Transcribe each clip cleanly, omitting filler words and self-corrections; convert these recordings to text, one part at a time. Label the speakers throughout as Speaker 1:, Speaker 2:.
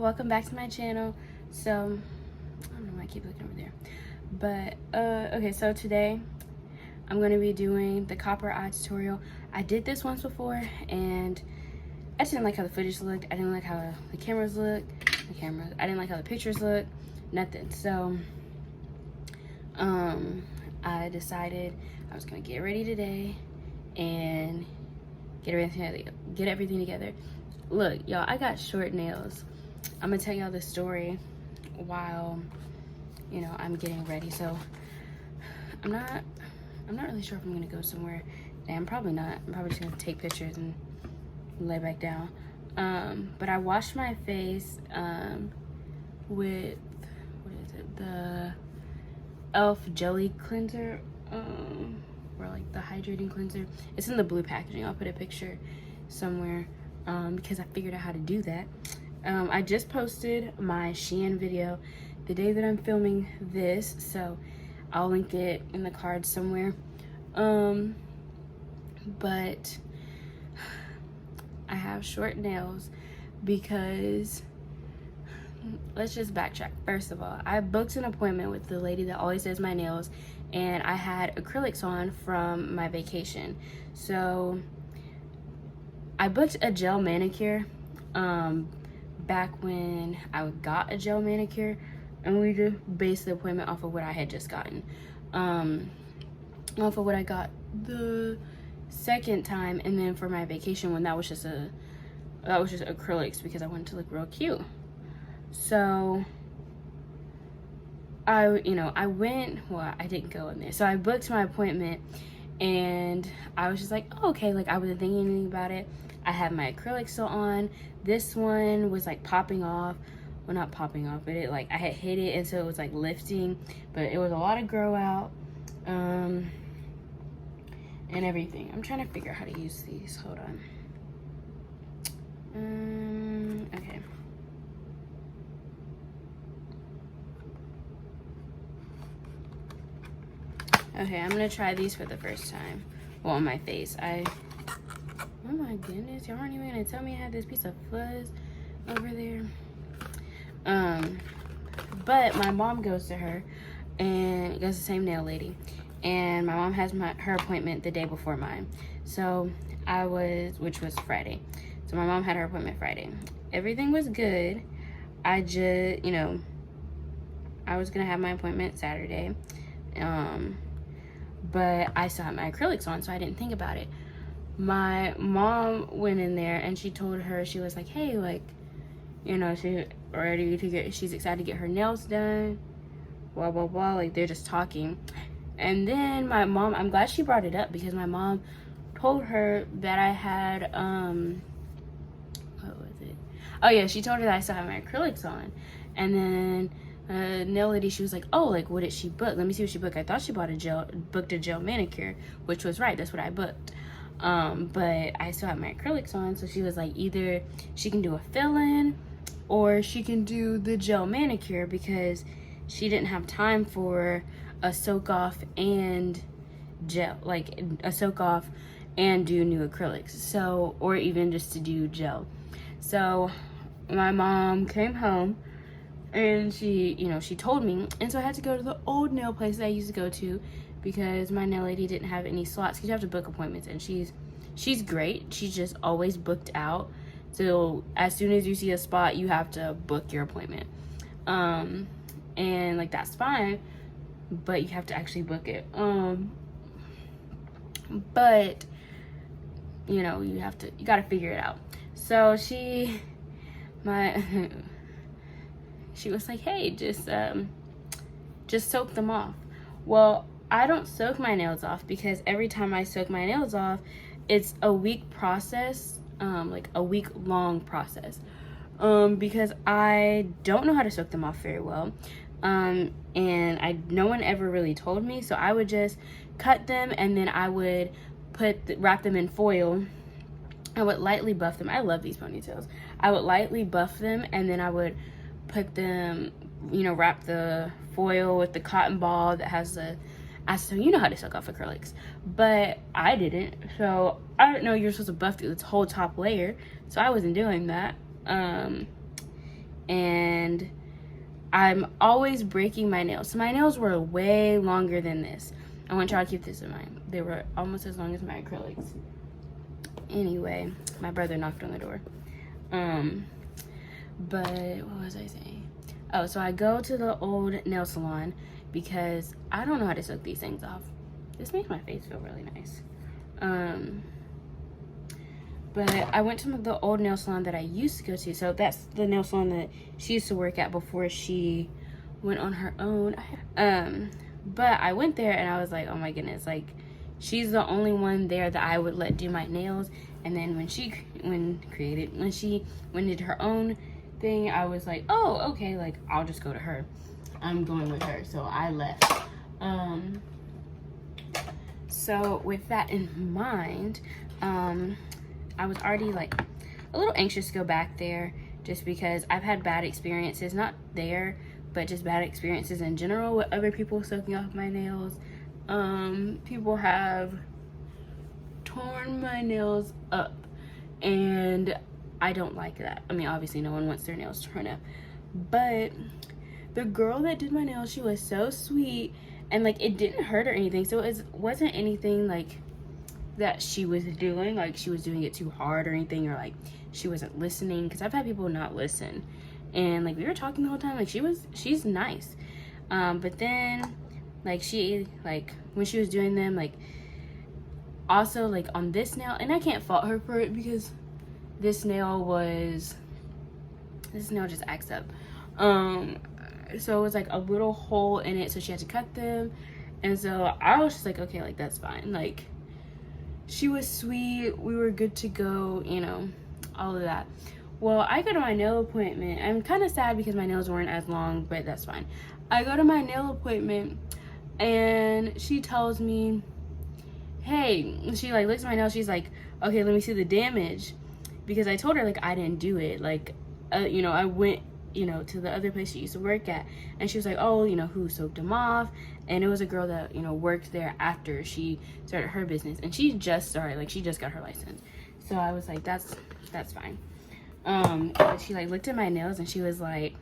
Speaker 1: welcome back to my channel. So I don't know why I keep looking over there, but okay, so today I'm going to be doing the copper eye tutorial. I did this once before and I just didn't like how the footage looked. I didn't like how the cameras looked. I didn't like how the pictures looked. Nothing. So I decided I was gonna get ready today and get everything together. Look, y'all, I got short nails. I'm gonna tell y'all the story while, you know, I'm getting ready. So I'm not really sure if I'm gonna go somewhere. I'm probably not. I'm probably just gonna take pictures and lay back down. But I washed my face with, what is it, the Elf Jelly Cleanser, or like the hydrating cleanser. It's in the blue packaging. I'll put a picture somewhere because I figured out how to do that. I just posted my Shein video the day that I'm filming this, so I'll link it in the card somewhere. But I have short nails because, let's just backtrack. First of all, I booked an appointment with the lady that always does my nails, and I had acrylics on from my vacation. So I booked a gel manicure back when I got a gel manicure, and we just based the appointment off of what I had just gotten, off of what I got the second time. And then for my vacation one, that was just acrylics because I wanted to look real cute. So I went, well, I didn't go in there. So I booked my appointment and I was just like, oh, okay, like I wasn't thinking anything about it. I had my acrylics still on. This one was like popping off. Well, not popping off, but it, like, I had hit it and so it was like lifting, but it was a lot of grow out and everything. I'm trying to figure out how to use these. Hold on. Okay. Okay, I'm gonna try these for the first time. Well, on my face. Oh my goodness, y'all aren't even gonna tell me I had this piece of fuzz over there. But my mom goes to her and goes to the same nail lady. And my mom has her appointment the day before mine. So which was Friday. So my mom had her appointment Friday. Everything was good. I just, I was gonna have my appointment Saturday. But I still had my acrylics on, so I didn't think about it. My mom went in there and she told her, she was like, hey, like, she's excited to get her nails done, blah, blah, blah. Like, they're just talking. And then my mom, I'm glad she brought it up because my mom told her that I had, what was it? Oh yeah, she told her that I still have my acrylics on. And then nail lady, she was like, oh, like, what did she book? Let me see what she booked. I thought she booked a gel manicure, which was right. That's what I booked. But I still have my acrylics on. So she was like, either she can do a fill-in or she can do the gel manicure because she didn't have time for a soak off and gel, like a soak off and do new acrylics. So, or even just to do gel. So my mom came home and she told me, and so I had to go to the old nail place that I used to go to because my nail lady didn't have any slots because you have to book appointments, and she's great. She's just always booked out. So as soon as you see a spot, you have to book your appointment. And like, that's fine, but you have to actually book it. But you gotta figure it out. So she was like, hey, just soak them off. Well, I don't soak my nails off because every time I soak my nails off, it's a week process, like a week long process, because I don't know how to soak them off very well. And no one ever really told me, so I would just cut them and then I would wrap them in foil. I would lightly buff them. I love these ponytails. I would lightly buff them and then I would put them, wrap the foil with the cotton ball that has the acetone. You know how to suck off acrylics, but I didn't. So I don't know, you're supposed to buff through this whole top layer, so I wasn't doing that. and I'm always breaking my nails. So my nails were way longer than this. I want y'all to keep this in mind. They were almost as long as my acrylics. Anyway, my brother knocked on the door. But what was I saying? Oh, so I go to the old nail salon because I don't know how to soak these things off. This makes my face feel really nice. But I went to the old nail salon that I used to go to. So that's the nail salon that she used to work at before she went on her own. But I went there and I was like, oh my goodness, like she's the only one there that I would let do my nails. And then when she did her own thing, I was like, oh, okay, like I'll just go to her. I'm going with her. So I left. So with that in mind, I was already like a little anxious to go back there just because I've had bad experiences, not there, but just bad experiences in general with other people soaking off my nails. People have torn my nails up and I don't like that. I mean, obviously no one wants their nails torn up, but the girl that did my nails, she was so sweet and like it didn't hurt or anything. So it wasn't anything like that she was doing, like she was doing it too hard or anything, or like she wasn't listening, because I've had people not listen, and like we were talking the whole time, like she's nice. But then like when she was doing them, like also like on this nail, and I can't fault her for it because this nail just acts up. So it was like a little hole in it, so she had to cut them, and so I was just like, okay, like that's fine. Like she was sweet, we were good to go, you know, all of that. Well, I go to my nail appointment. I'm kind of sad because my nails weren't as long, but that's fine. I go to my nail appointment and she tells me, hey, she like looks at my nails, she's like, okay, let me see the damage, because I told her like I didn't do it, like you know, I went, you know, to the other place she used to work at, and she was like, oh, you know, who soaked them off? And it was a girl that, you know, worked there after she started her business, and she just started, like she just got her license. So I was like, that's fine. She like looked at my nails and she was like,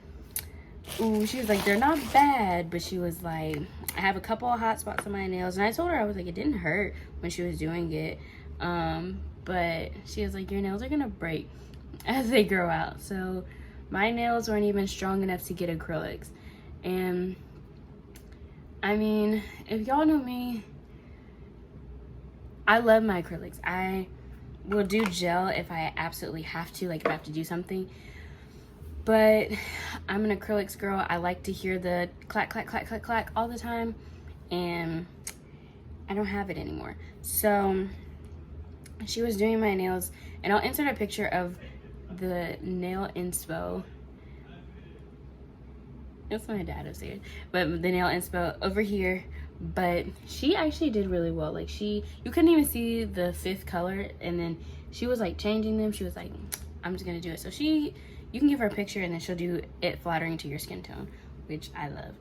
Speaker 1: ooh, she was like, they're not bad, but she was like, I have a couple of hot spots on my nails. And I told her, I was like, it didn't hurt when she was doing it, but she was like, your nails are gonna break as they grow out. So my nails weren't even strong enough to get acrylics. And I mean, if y'all know me, I love my acrylics. I will do gel if I absolutely have to, like if I have to do something. But I'm an acrylics girl. I like to hear the clack, clack, clack, clack, clack all the time. And I don't have it anymore. So she was doing my nails, and I'll insert a picture of the nail inspo. It's my dad upstairs, but the nail inspo over here. But she actually did really well. Like you couldn't even see the fifth color, and then she was like changing them. She was like, I'm just gonna do it. So you can give her a picture and then she'll do it flattering to your skin tone, which I love.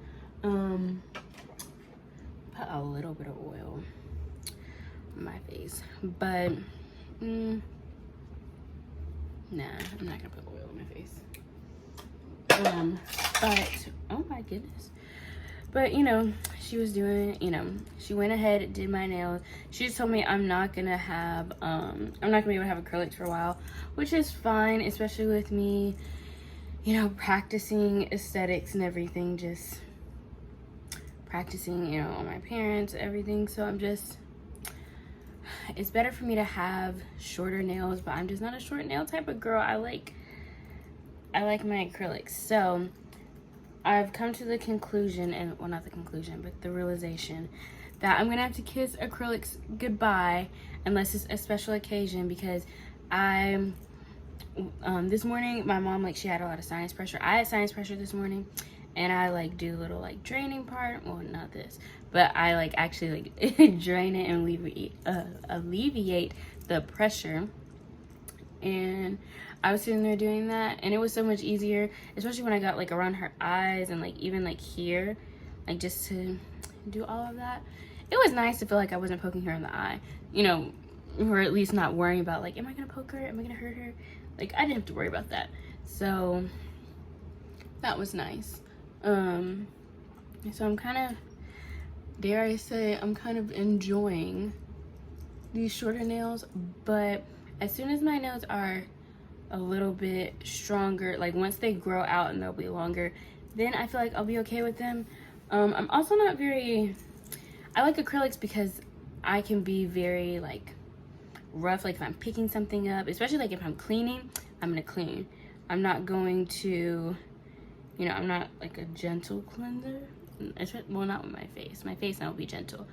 Speaker 1: Put a little bit of oil on my face, but nah, I'm not gonna put oil on my face. But oh my goodness. But you know, she was doing, you know, she went ahead and did my nails. She just told me I'm not gonna be able to have acrylics for a while, which is fine, especially with me, you know, practicing aesthetics and everything, just practicing, you know, on my parents, everything. So it's better for me to have shorter nails, but I'm just not a short nail type of girl. I like my acrylics. So I've come to the conclusion, and well, not the conclusion, but the realization that I'm gonna have to kiss acrylics goodbye unless it's a special occasion, because this morning my mom, like, she had a lot of sinus pressure. I had sinus pressure this morning, and I like do a little like draining part. Well, not this, but I like actually like drain it and alleviate the pressure. And I was sitting there doing that, and it was so much easier, especially when I got like around her eyes and like even like here, like just to do all of that. It was nice to feel like I wasn't poking her in the eye, you know, or at least not worrying about like, am I gonna poke her? Am I gonna hurt her? Like, I didn't have to worry about that. So that was nice. So I'm kind of, dare I say, I'm kind of enjoying these shorter nails, but as soon as my nails are a little bit stronger, like once they grow out and they'll be longer, then I feel like I'll be okay with them. I'm also not very, I like acrylics because I can be very like rough, like if I'm picking something up, especially like if I'm cleaning, I'm gonna clean. I'm not going to, you know, I'm not like a gentle cleanser. Well, not with my face. My face I'll be gentle,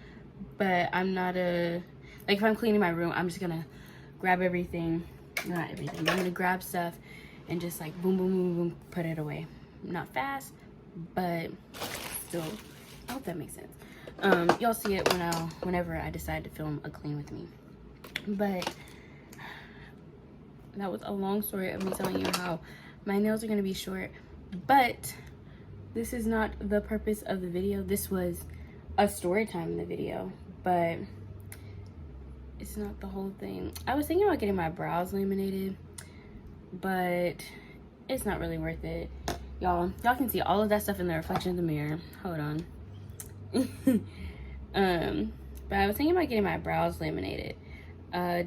Speaker 1: but I'm not a, like if I'm cleaning my room, I'm just gonna grab everything, not everything, I'm gonna grab stuff and just like boom, boom, boom, boom, put it away. Not fast, but still, I hope that makes sense. Y'all see it whenever I decide to film a clean with me. But that was a long story of me telling you how my nails are gonna be short, but this is not the purpose of the video. This was a story time in the video, but it's not the whole thing. I was thinking about getting my brows laminated, but it's not really worth it. Y'all can see all of that stuff in the reflection of the mirror. Hold on. But I was thinking about getting my brows laminated,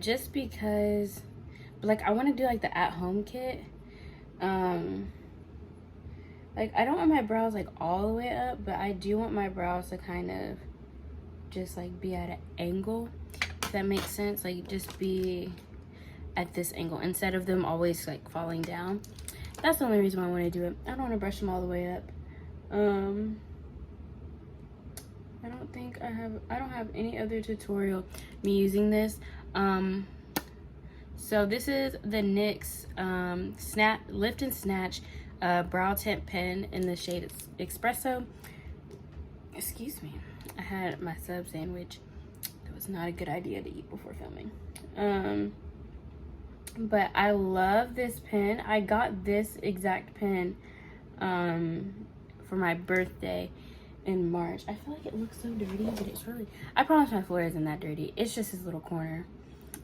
Speaker 1: just because, but like I want to do like the at-home kit. Like I don't want my brows like all the way up, but I do want my brows to kind of just like be at an angle, if that makes sense. Like just be at this angle instead of them always like falling down. That's the only reason why I want to do it. I don't want to brush them all the way up. I don't think I don't have any other tutorial me using this. So this is the NYX Lift and Snatch brow tint pen in the shade Espresso. Excuse me, I had my sub sandwich. That was not a good idea to eat before filming. But I love this pen. I got this exact pen for my birthday in March. I feel like it looks so dirty, but it's really, I promise my floor isn't that dirty. It's just this little corner.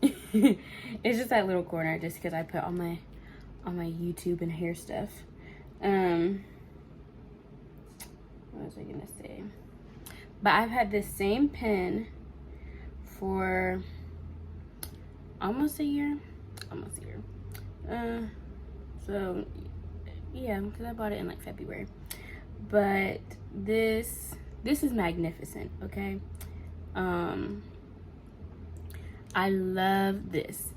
Speaker 1: It's just that little corner just because I put all my YouTube and hair stuff. What was I gonna say? But I've had this same pen for almost a year. So yeah, because I bought it in like February. But this is magnificent, okay? I love this.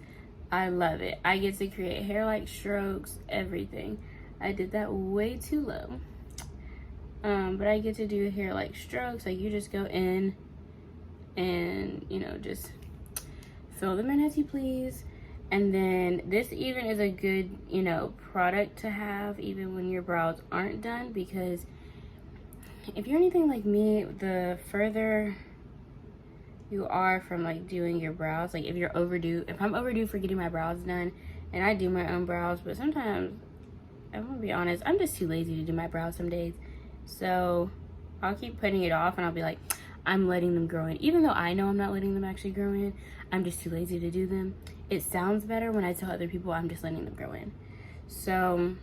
Speaker 1: I love it. I get to create hair-like strokes, everything. I did that way too low. But I get to do hair-like strokes. Like you just go in and, you know, just fill them in as you please. And then this even is a good, you know, product to have even when your brows aren't done, because if you're anything like me, the further you are from like doing your brows, like if I'm overdue for getting my brows done, and I do my own brows, but sometimes, I'm gonna be honest, I'm just too lazy to do my brows some days. So I'll keep putting it off and I'll be like, I'm letting them grow in. Even though I know I'm not letting them actually grow in, I'm just too lazy to do them. It sounds better when I tell other people I'm just letting them grow in. So,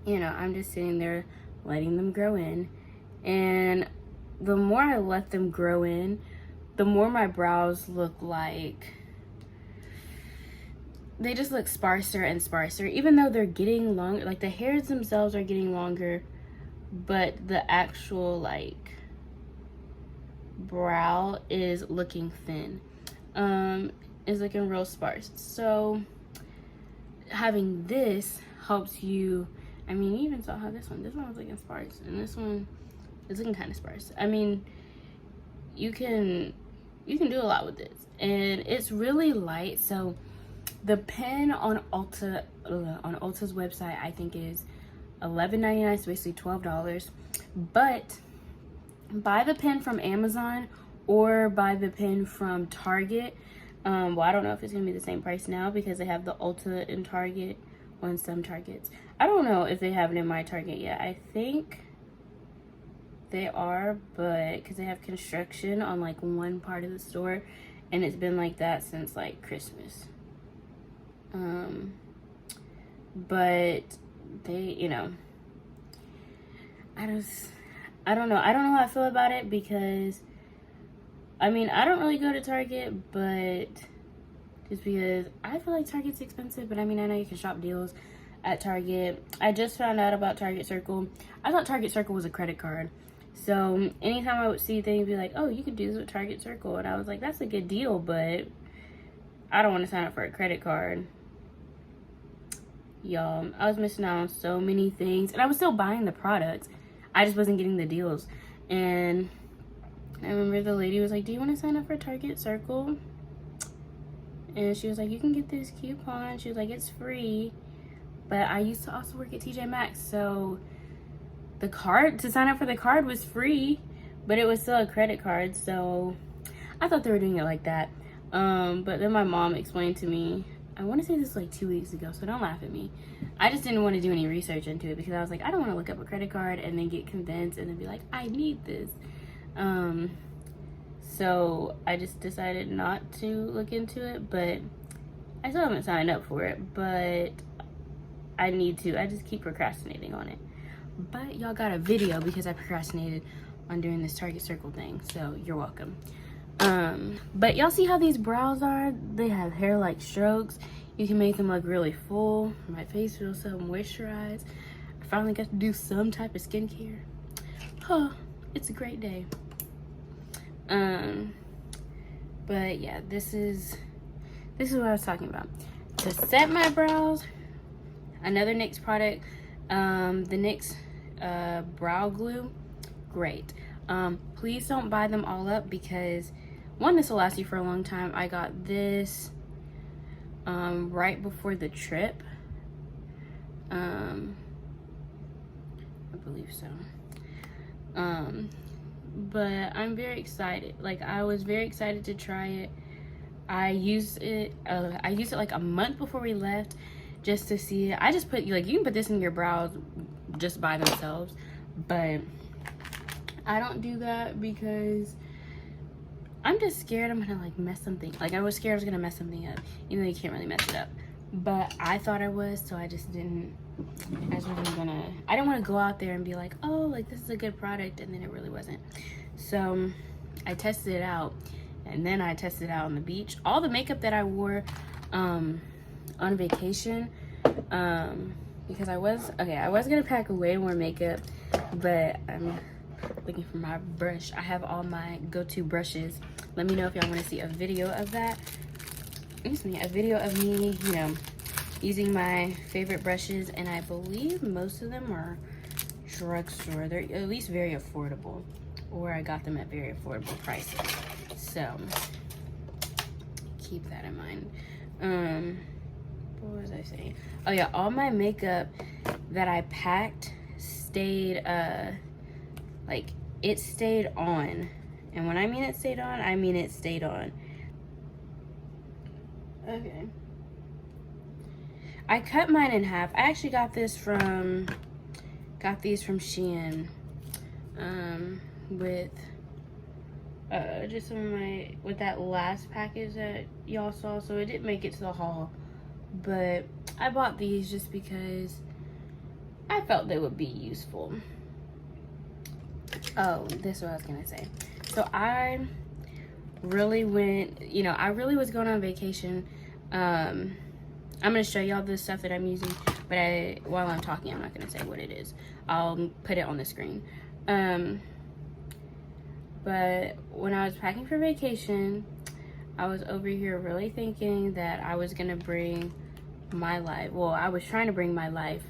Speaker 1: you know, I'm just sitting there letting them grow in. And the more I let them grow in, the more my brows look like, they just look sparser and sparser, even though they're getting longer. Like the hairs themselves are getting longer, but the actual like brow is looking thin, is looking real sparse. So having this helps you. I mean, you even saw how this one was looking sparse, and this one is looking kind of sparse. I mean, you can do a lot with this, and it's really light. So the pen on Ulta's website, I think, is $11.99, so basically $12. But buy the pen from Amazon or buy the pen from Target. Well, I don't know if it's gonna be the same price now because they have the Ulta in Target on some Targets. I don't know if they have it in my Target yet. I think they are, but because they have construction on like one part of the store, and it's been like that since like Christmas. But they, you know, I don't know. I don't know how I feel about it because, I mean, I don't really go to Target, but just because I feel like Target's expensive, but I mean, I know you can shop deals at Target. I just found out about Target Circle. I thought Target Circle was a credit card. So anytime I would see things be like, oh, you could do this with Target Circle. And I was like, that's a good deal, but I don't want to sign up for a credit card. Y'all, I was missing out on so many things. And I was still buying the products. I just wasn't getting the deals. And I remember the lady was like, do you want to sign up for Target Circle? And she was like, you can get this coupon. She was like, it's free. But I used to also work at TJ Maxx, so the card, to sign up for the card was free, but it was still a credit card, so I thought they were doing it like that. But then my mom explained to me, I want to say this was like 2 weeks ago, so don't laugh at me. I just didn't want to do any research into it because I was like, I don't want to look up a credit card and then get convinced and then be like, I need this. So I just decided not to look into it, but I still haven't signed up for it, but I need to. I just keep procrastinating on it. But y'all got a video because I procrastinated on doing this Target Circle thing, so you're welcome. But y'all see how these brows are? They have hair-like strokes. You can make them look really full. My face feels so moisturized. I finally got to do some type of skincare. Huh, it's a great day. But yeah, this is what I was talking about. To set my brows, another NYX product, the NYX brow glue, great. Please don't buy them all up because one, this will last you for a long time. I got this right before the trip. I believe so. But I'm very excited. Like, I was very excited to try it. I used it like a month before we left just to see it. I just put, like, you can put this in your brows just by themselves, but I don't do that because I'm just scared I'm gonna like mess something. Like, I was scared I was gonna mess something up, even though you can't really mess it up. But I thought I was, so I just didn't. I didn't want to go out there and be like, oh, like this is a good product, and then it really wasn't. So I tested it out, and then I tested it out on the beach. All the makeup that I wore on vacation, because I was gonna pack way more makeup, but I'm looking for my brush. I have all my go-to brushes. Let me know if y'all want to see a video of that. Excuse me, a video of me, you know, using my favorite brushes, and I believe most of them are drugstore. They're at least very affordable, or I got them at very affordable prices. So keep that in mind. What was I saying? Oh yeah, all my makeup that I packed stayed like it stayed on. And when I mean it stayed on, I mean it stayed on. Okay. I cut mine in half. I actually got these from Shein with just some of my, with that last package that y'all saw, so it didn't make it to the haul, but I bought these just because I felt they would be useful. Oh, this is what I was gonna say. So I really went, you know, I really was going on vacation. I'm gonna show y'all the stuff that I'm using, but while I'm talking, I'm not gonna say what it is. I'll put it on the screen. But when I was packing for vacation, I was over here really thinking that I was gonna bring my life. Well, I was trying to bring my life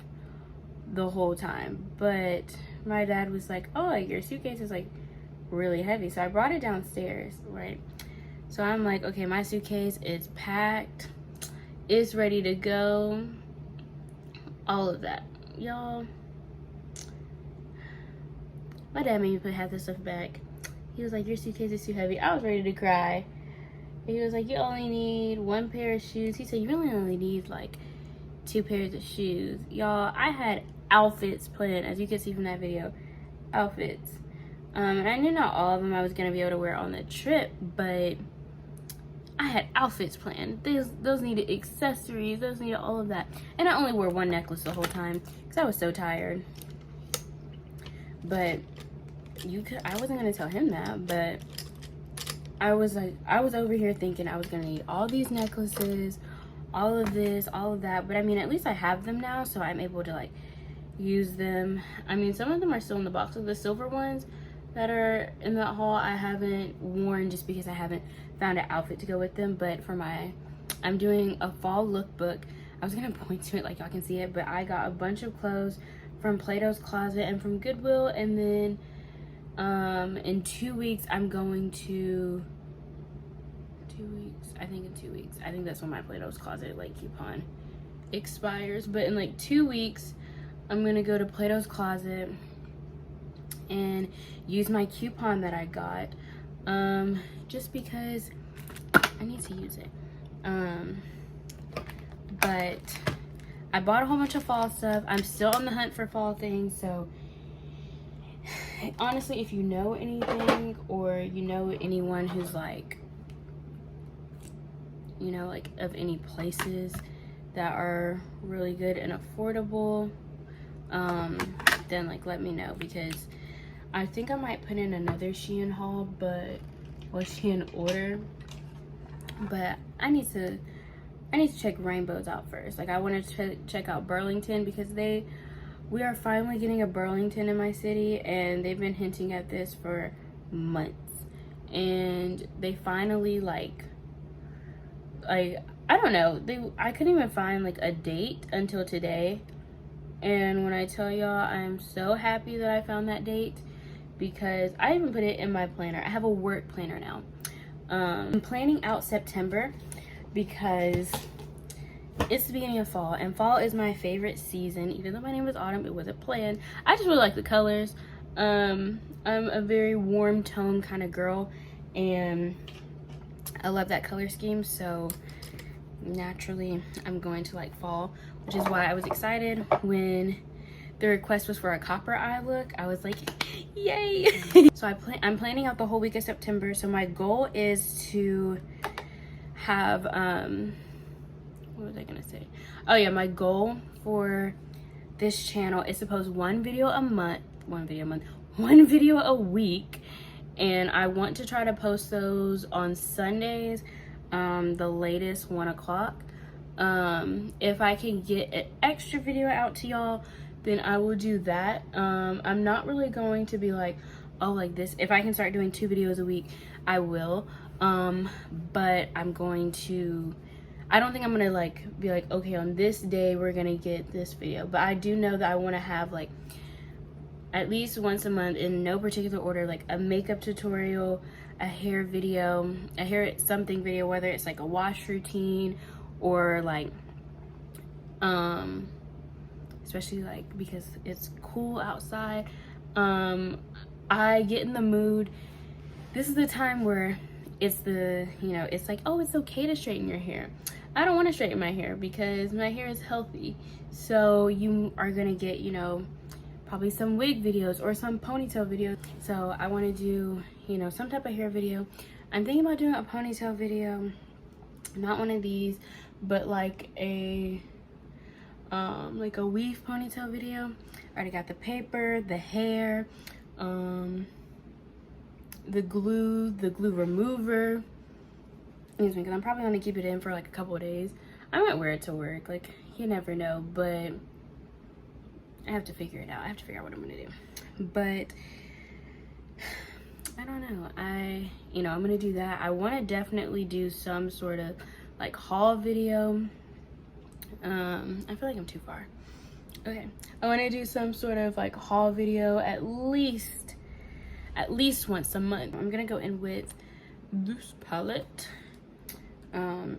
Speaker 1: the whole time, but my dad was like, oh, your suitcase is like really heavy. So I brought it downstairs, right? So I'm like, okay, my suitcase is packed. It's ready to go. All of that. Y'all, my dad made me put half this stuff back. He was like, your suitcase is too heavy. I was ready to cry. He was like, you only need one pair of shoes. He said, you really only need like 2 pairs of shoes. Y'all, I had outfits planned, as you can see from that video. Outfits. And I knew not all of them I was going to be able to wear on the trip, but I had outfits planned. Those needed accessories. Those needed all of that. And I only wore one necklace the whole time because I was so tired. But I wasn't gonna tell him that, but I was over here thinking I was gonna need all these necklaces, all of this, all of that. But I mean, at least I have them now, so I'm able to like use them. I mean, some of them are still in the box. So the silver ones that are in that haul, I haven't worn just because I haven't found an outfit to go with them. But for I'm doing a fall lookbook. I was gonna point to it like y'all can see it, but I got a bunch of clothes from Plato's Closet and from Goodwill, and then in 2 weeks I'm going to 2 weeks. I think in 2 weeks. I think that's when my Plato's Closet like coupon expires. But in like 2 weeks, I'm gonna go to Plato's Closet and use my coupon that I got, just because I need to use it. But I bought a whole bunch of fall stuff. I'm still on the hunt for fall things, so honestly, if you know anything, or you know anyone who's like, you know, like of any places that are really good and affordable, then like let me know, because I think I might put in another Shein haul, but Shein order, but I need to check Rainbows out first. Like I want to check out Burlington, because we are finally getting a Burlington in my city, and they've been hinting at this for months, and they finally like I don't know, I couldn't even find like a date until today. And when I tell y'all, I'm so happy that I found that date, because I even put it in my planner. I have a work planner now. I'm planning out September because it's the beginning of fall, and fall is my favorite season. Even though my name was autumn, it wasn't planned. I just really like the colors. I'm a very warm tone kind of girl, and I love that color scheme, so naturally I'm going to like fall, which is why I was excited when the request was for a copper eye look. I was like, yay. So I'm planning out the whole week of September. So my goal is to have what was I gonna say? Oh yeah, my goal for this channel is to post one video a week, and I want to try to post those on Sundays, the latest 1 o'clock. If I can get an extra video out to y'all, then I will do that. I'm not really going to be like, oh, like this. If I can start doing 2 videos a week, I will. But I'm going to, I don't think I'm gonna like be like, okay, on this day we're gonna get this video. But I do know that I want to have like at least once a month, in no particular order, like a makeup tutorial, a hair video, a hair something video, whether it's like a wash routine or like especially like because it's cool outside, I get in the mood. This is the time where it's it's like, oh, it's okay to straighten your hair. I don't want to straighten my hair because my hair is healthy. So you are gonna get, probably some wig videos or some ponytail videos. So I want to do, some type of hair video. I'm thinking about doing a ponytail video, not one of these, but like a weave ponytail video. I already got the paper, the hair, the glue remover. Excuse me, because I'm probably gonna keep it in for like a couple of days. I might wear it to work, like you never know, but I have to figure it out. I have to figure out what I'm gonna do. But I don't know. I'm gonna do that. I want to definitely do some sort of like haul video. I feel like I'm too far. Okay, I want to do some sort of like haul video at least once a month. I'm gonna go in with this palette.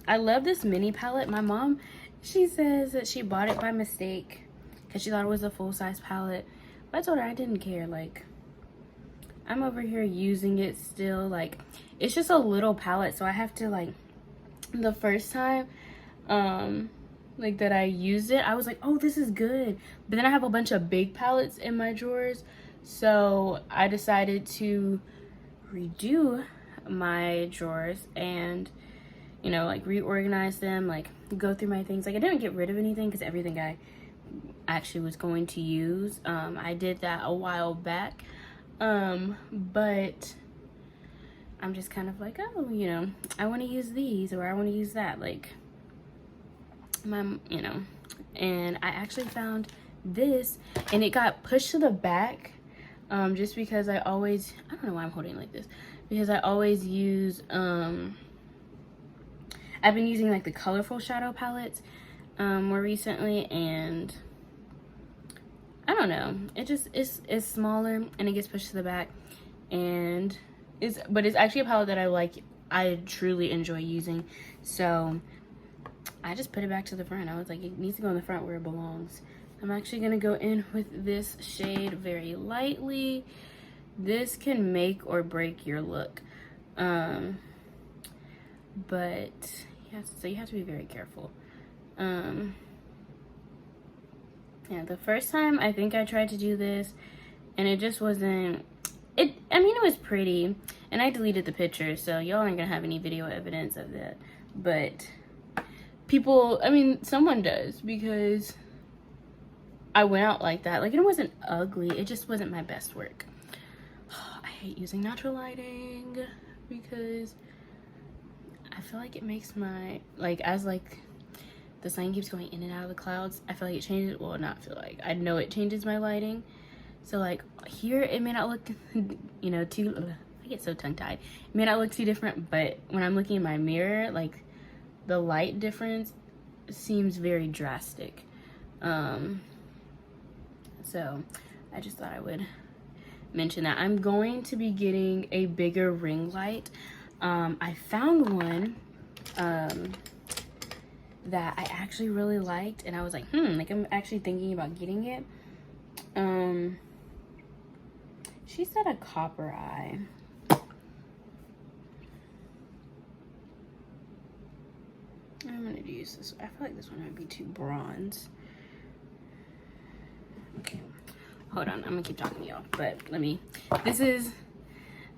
Speaker 1: I love this mini palette. My mom, she says that she bought it by mistake because she thought it was a full-size palette, but I told her I didn't care. Like, I'm over here using it still. Like, it's just a little palette, so I have to, like, the first time like that I used it, I was like, oh, this is good. But then I have a bunch of big palettes in my drawers, so I decided to redo my drawers and like reorganize them, like go through my things. Like, I didn't get rid of anything because everything actually was going to use. I did that a while back, but I'm just kind of like, oh, you know, I want to use these, or I want to use that, like, you know. And I actually found this, and it got pushed to the back, just because I don't know why I'm holding it like this, because I always use, I've been using like the colorful shadow palettes, more recently, and I don't know, it's smaller, and it gets pushed to the back, and but it's actually a palette that I truly enjoy using, so I just put it back to the front. I was like, it needs to go in the front where it belongs. I'm actually gonna go in with this shade very lightly. This can make or break your look, but you have to be very careful. Yeah, the first time I think I tried to do this, and it just wasn't, I mean, it was pretty, and I deleted the picture, so y'all aren't gonna have any video evidence of that, but people, I mean, someone does, because I went out like that. Like, it wasn't ugly, it just wasn't my best work. I hate using natural lighting, because I feel like it makes my, like, as like the sun keeps going in and out of the clouds, I feel like it changes, well, not feel like, I know it changes my lighting. So like here it may not look, you know, I get so tongue-tied, it may not look too different, but when I'm looking in my mirror, like, the light difference seems very drastic. So I just thought I would mention that. I'm going to be getting a bigger ring light. I found one that I actually really liked, and I was like, like, I'm actually thinking about getting it. She said a copper eye. I'm gonna use this. I feel like this one might be too bronze. Okay, hold on, I'm gonna keep talking to y'all, but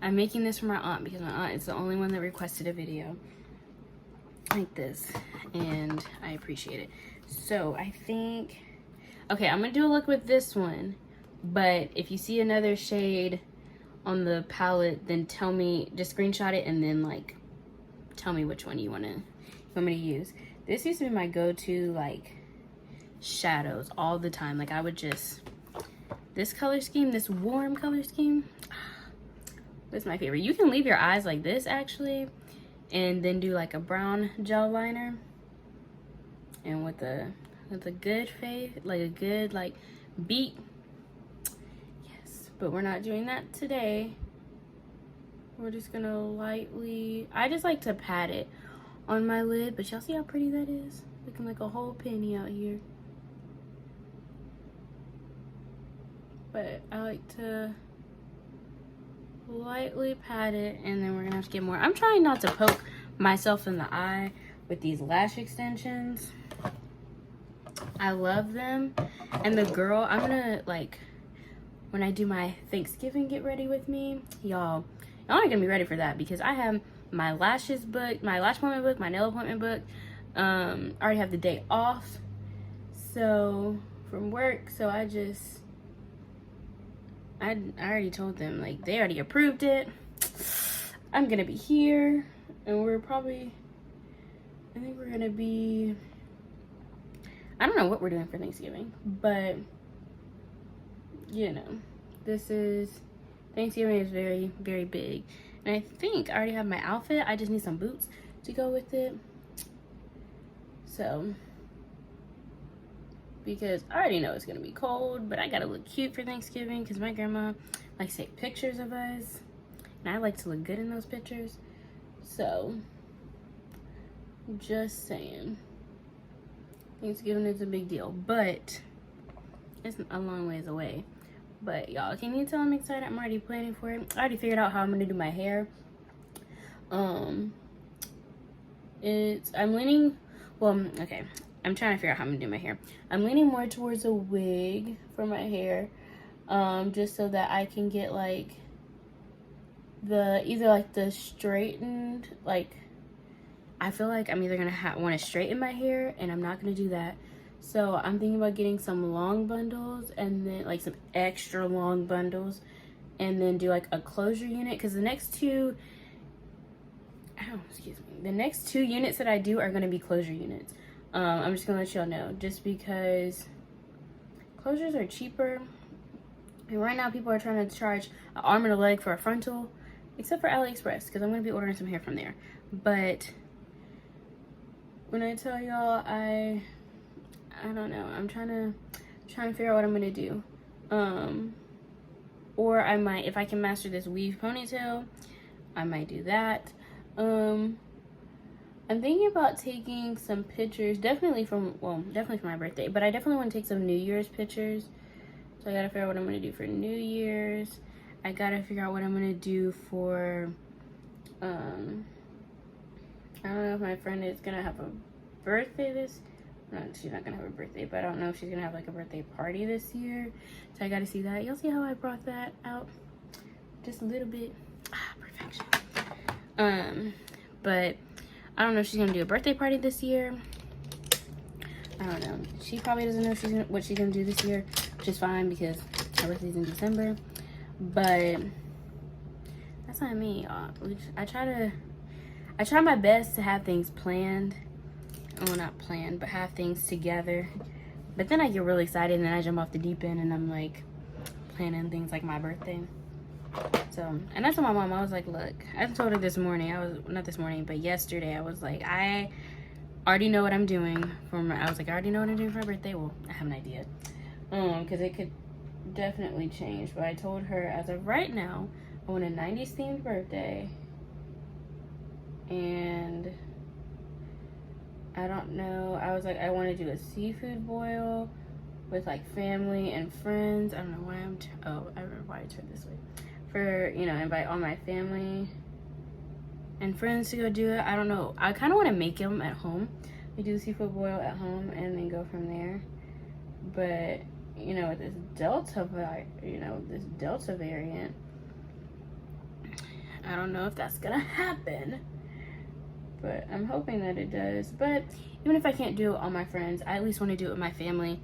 Speaker 1: I'm making this for my aunt, because my aunt is the only one that requested a video like this, and I appreciate it. So I think, okay, I'm gonna do a look with this one, but if you see another shade on the palette, then tell me, just screenshot it, and then like tell me which one you want me to use. This used to be my go-to, like, shadows all the time. Like, I would just, this color scheme, this warm color scheme, this is my favorite. You can leave your eyes like this actually, and then do like a brown gel liner, and with a good face, like a good like beat. Yes, but we're not doing that today. We're just gonna lightly, I just like to pat it on my lid, but y'all see how pretty that is? Looking like a whole penny out here. But I like to lightly pat it, and then we're gonna have to get more. I'm trying not to poke myself in the eye with these lash extensions. I love them. And the girl, I'm gonna, like, when I do my Thanksgiving get ready with me, y'all aren't gonna be ready for that, because I have my lashes booked, my lash appointment booked, my nail appointment booked. I already have the day off, so, from work, so I already told them, like, they already approved it. I'm gonna be here, and we're probably, I think we're gonna be, I don't know what we're doing for Thanksgiving, but, you know, Thanksgiving is very, very big. And I think I already have my outfit. I just need some boots to go with it. So, because I already know it's gonna be cold, but I gotta look cute for Thanksgiving, because my grandma likes to take pictures of us, and I like to look good in those pictures. So, just saying, Thanksgiving is a big deal, but it's a long ways away. But y'all, can you tell I'm excited? I'm already planning for it. I already figured out how I'm gonna do my hair. I'm leaning, well, okay, I'm trying to figure out how I'm gonna do my hair. I'm leaning more towards a wig for my hair, just so that I can get like either like the straightened, like, I feel like I'm either gonna want to straighten my hair, and I'm not gonna do that, So I'm thinking about getting some long bundles, and then like some extra long bundles, and then do like a closure unit, because the next two, the next 2 units that I do are going to be closure units. I'm just gonna let y'all know, just because closures are cheaper, and right now people are trying to charge an arm and a leg for a frontal, except for AliExpress, because I'm gonna be ordering some hair from there. But when I tell y'all, I don't know, I'm trying to figure out what I'm gonna do. Or I might, if I can master this weave ponytail, I might do that. I'm thinking about taking some pictures, definitely for my birthday, but I definitely want to take some New Year's pictures. So I gotta figure out what I'm gonna do for New Year's. I gotta figure out what I'm gonna do for, I don't know if my friend is gonna have a birthday no, she's not gonna have a birthday, but I don't know if she's gonna have like a birthday party this year. So I gotta see that. You'll see how I brought that out just a little bit. Perfection. But I don't know if she's gonna do a birthday party this year. I don't know. She probably doesn't know what she's gonna do this year, which is fine because her birthday's in December. But that's not me. I try my best to have things planned. Well, not planned, but have things together. But then I get really excited, and then I jump off the deep end, and I'm like planning things like my birthday. So, and I told my mom, I was like, look, I told her this morning, not this morning, but yesterday, I was like, I already know what I'm doing for my, I was like, I already know what I'm doing for my birthday. Well, I have an idea. Because it could definitely change. But I told her, as of right now, I want a 90s themed birthday. And I don't know, I was like, I want to do a seafood boil with like family and friends. I don't know why I remember why I turned this way. For, you know, invite all my family and friends to go do it. I don't know. I kind of want to make them at home. We do the seafood boil at home and then go from there. But, you know, with this Delta variant, I don't know if that's gonna happen. But I'm hoping that it does. But even if I can't do it with all my friends, I at least want to do it with my family,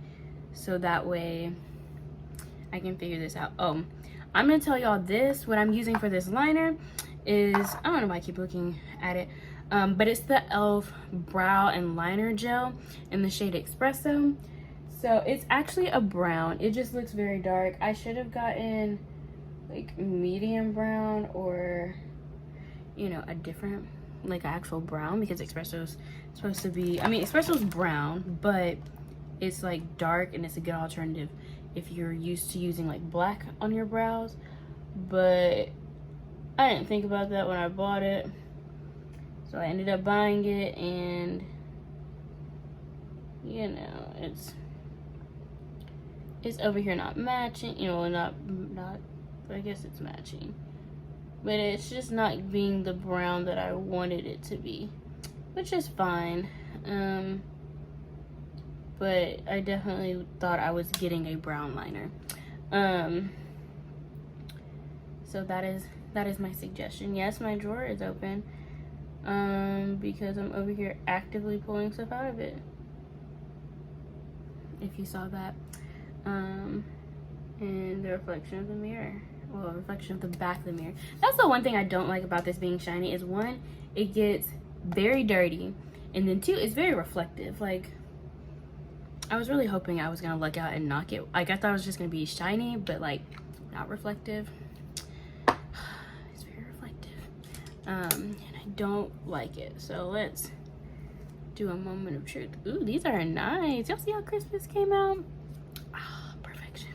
Speaker 1: so that way I can figure this out. Oh, I'm gonna tell y'all this. What I'm using for this liner is, I don't know why I keep looking at it, but it's the e.l.f. brow and liner gel in the shade Espresso. So it's actually a brown. It just looks very dark. I should have gotten like medium brown, or, you know, a different, like actual brown, because Espresso's supposed to be, I mean, Espresso's brown, but it's like dark, and it's a good alternative if you're used to using like black on your brows. But I didn't think about that when I bought it, so I ended up buying it, and you know, it's over here not matching, you know, not I guess it's matching, but it's just not being the brown that I wanted it to be, which is fine. But I definitely thought I was getting a brown liner. So that is my suggestion. Yes, my drawer is open, because I'm over here actively pulling stuff out of it, if you saw that. And the reflection of the mirror, well, reflection of the back of the mirror. That's the one thing I don't like about this being shiny, is one, it gets very dirty, and then two, it's very reflective. Like, I was really hoping I was gonna luck out and knock it. Like, I thought it was just gonna be shiny, but like not reflective. It's very reflective, and I don't like it. So let's do a moment of truth. Ooh, these are nice. Y'all see how crisp this came out? Ah, perfection.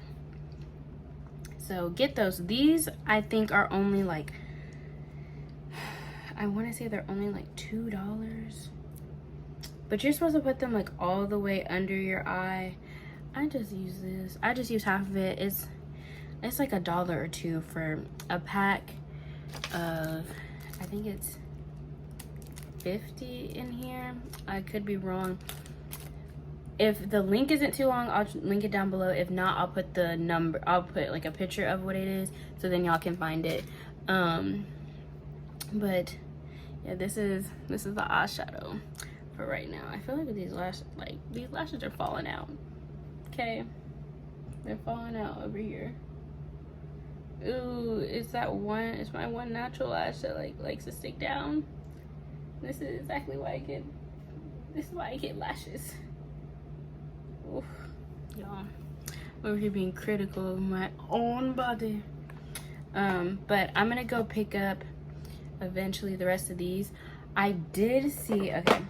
Speaker 1: So get those. These I think are only like, I want to say they're only like $2. But you're supposed to put them like all the way under your eye. I just use this. I just use half of it. It's like $1 or $2 for a pack of, I think it's 50 in here. I could be wrong. If the link isn't too long, I'll link it down below. If not, I'll put the number, I'll put like a picture of what it is, so then y'all can find it. But yeah, this is the eyeshadow for right now. I feel like these lashes are falling out. Okay, they're falling out over here. Ooh, it's my one natural lash that likes to stick down. This is exactly why I get lashes. Oof, y'all. Over here being critical of my own body. But I'm gonna go pick up eventually the rest of these. I did see, okay,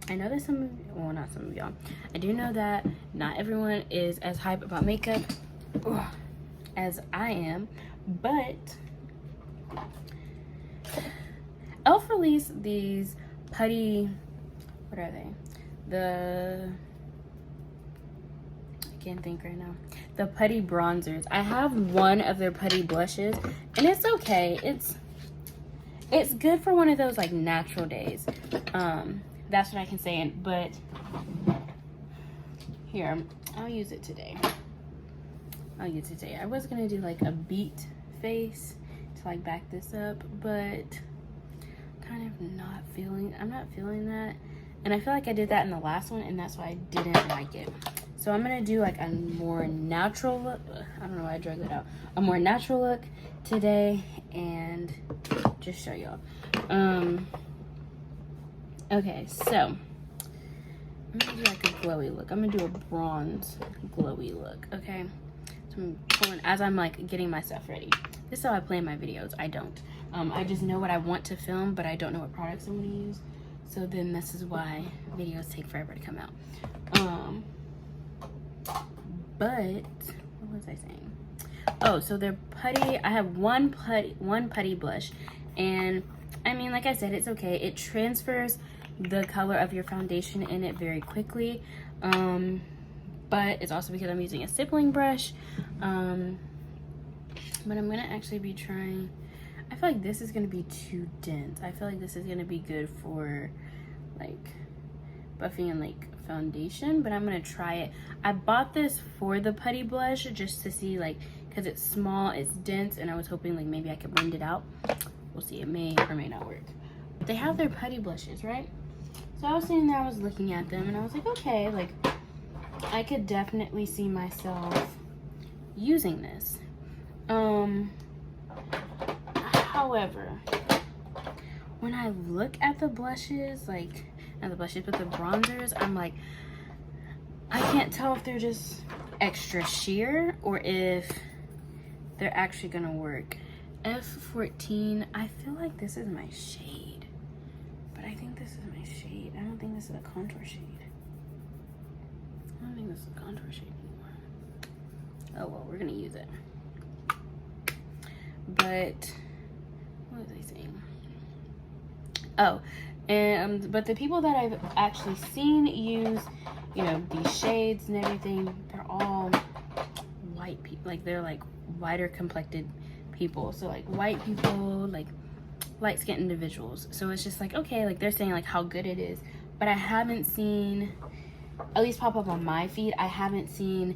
Speaker 1: I know that some of, well, not some of y'all, I do know that not everyone is as hype about makeup as I am, but Elf released these putty, what are they? I can't think right now. The putty bronzers. I have one of their putty blushes, and it's okay. It's good for one of those like natural days. That's what I can say. But here, I'll use it today. I was gonna do like a beat face to like back this up, but kind of I'm not feeling that. And I feel like I did that in the last one, and that's why I didn't like it. So I'm gonna do like a more natural look. I don't know why I dragged it out. A more natural look today, and just show y'all. Okay, so I'm gonna do like a glowy look. I'm gonna do a bronze glowy look. Okay, so I'm pulling as I'm like getting my stuff ready. This is how I plan my videos. I don't. I just know what I want to film, but I don't know what products I'm gonna use. So then this is why videos take forever to come out. But what was I saying? Oh, so they're putty. I have one putty blush, and I mean, like I said, it's okay. It transfers the color of your foundation in it very quickly. But it's also because I'm using a stippling brush. But I'm gonna actually be trying. I feel like this is gonna be too dense. I feel like this is gonna be good for like buffing and like foundation, but I'm gonna try it. I bought this for the putty blush just to see, like, because it's small, it's dense, and I was hoping like maybe I could blend it out. We'll see, it may or may not work. They have their putty blushes, right? So I was sitting there, I was looking at them, and I was like, okay, like I could definitely see myself using this. However, when I look at the blushes, like not the blushes, but the bronzers, I'm like, I can't tell if they're just extra sheer or if they're actually gonna work. F14, I feel like this is my shade, but I think this is my shade. I don't think this is a contour shade. I don't think this is a contour shade anymore. Oh well, we're gonna use it. But what was I saying? Oh, and but the people that I've actually seen use, you know, these shades and everything, they're all white people. Like they're like whiter complected people. So like white people, like light skinned individuals. So it's just like, okay, like they're saying like how good it is, but I haven't seen, at least pop up on my feed, I haven't seen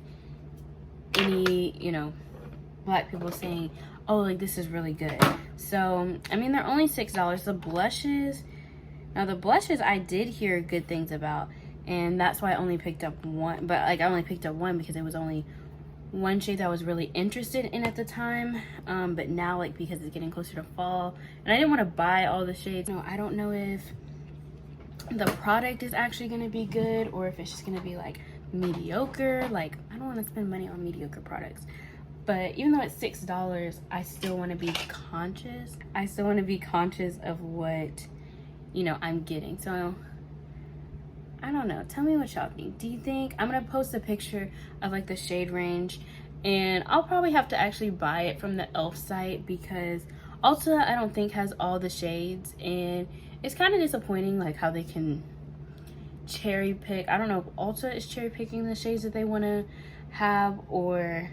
Speaker 1: any, you know, black people saying, oh, like this is really good. So I mean, they're only $6. The blushes, now the blushes I did hear good things about, and that's why I only picked up one. But like I only picked up one because it was only one shade that I was really interested in at the time. But now, like, because it's getting closer to fall and I didn't want to buy all the shades, no, I don't know if the product is actually going to be good or if it's just going to be like mediocre. Like, I don't want to spend money on mediocre products. But even though it's $6, I still want to be conscious. I still want to be conscious of what, you know, I'm getting. So I don't know. Tell me what y'all think. Do you think I'm gonna post a picture of like the shade range, and I'll probably have to actually buy it from the e.l.f. site because Ulta I don't think has all the shades, and it's kind of disappointing like how they can cherry pick. I don't know if Ulta is cherry picking the shades that they want to have, or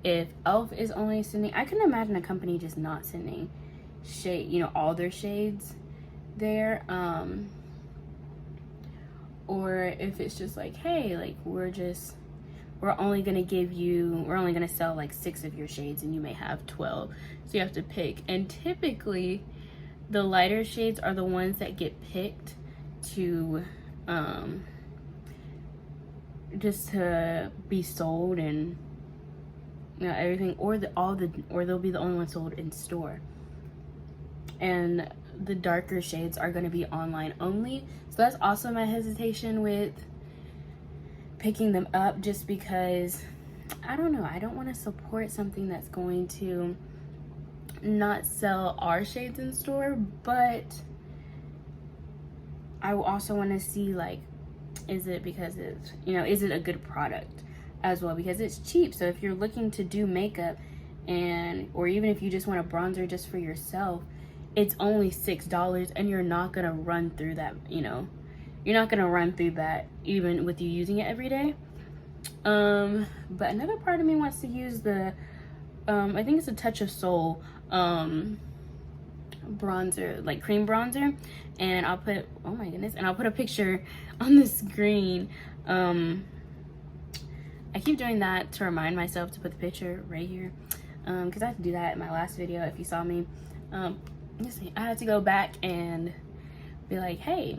Speaker 1: if e.l.f. is only sending. I couldn't imagine a company just not sending shade, you know, all their shades there. Or if it's just like, hey, like we're only gonna sell like 6 of your shades and you may have 12, so you have to pick. And typically the lighter shades are the ones that get picked to just to be sold, and you know, everything, or they'll be the only ones sold in store. And the darker shades are going to be online only. So that's also my hesitation with picking them up, just because I don't know, I don't want to support something that's going to not sell our shades in store, but I also want to see, like, is it because it's, you know, is it a good product as well, because it's cheap. So if you're looking to do makeup, and or even if you just want a bronzer just for yourself, it's only $6, and you're not gonna run through that, you know, you're not gonna run through that even with you using it every day. But another part of me wants to use the I think it's a Touch of Soul bronzer, like cream bronzer, and I'll put, oh my goodness, and I'll put a picture on the screen. I keep doing that to remind myself to put the picture right here, because I had to do that in my last video. If you saw me, I had to go back and be like, hey,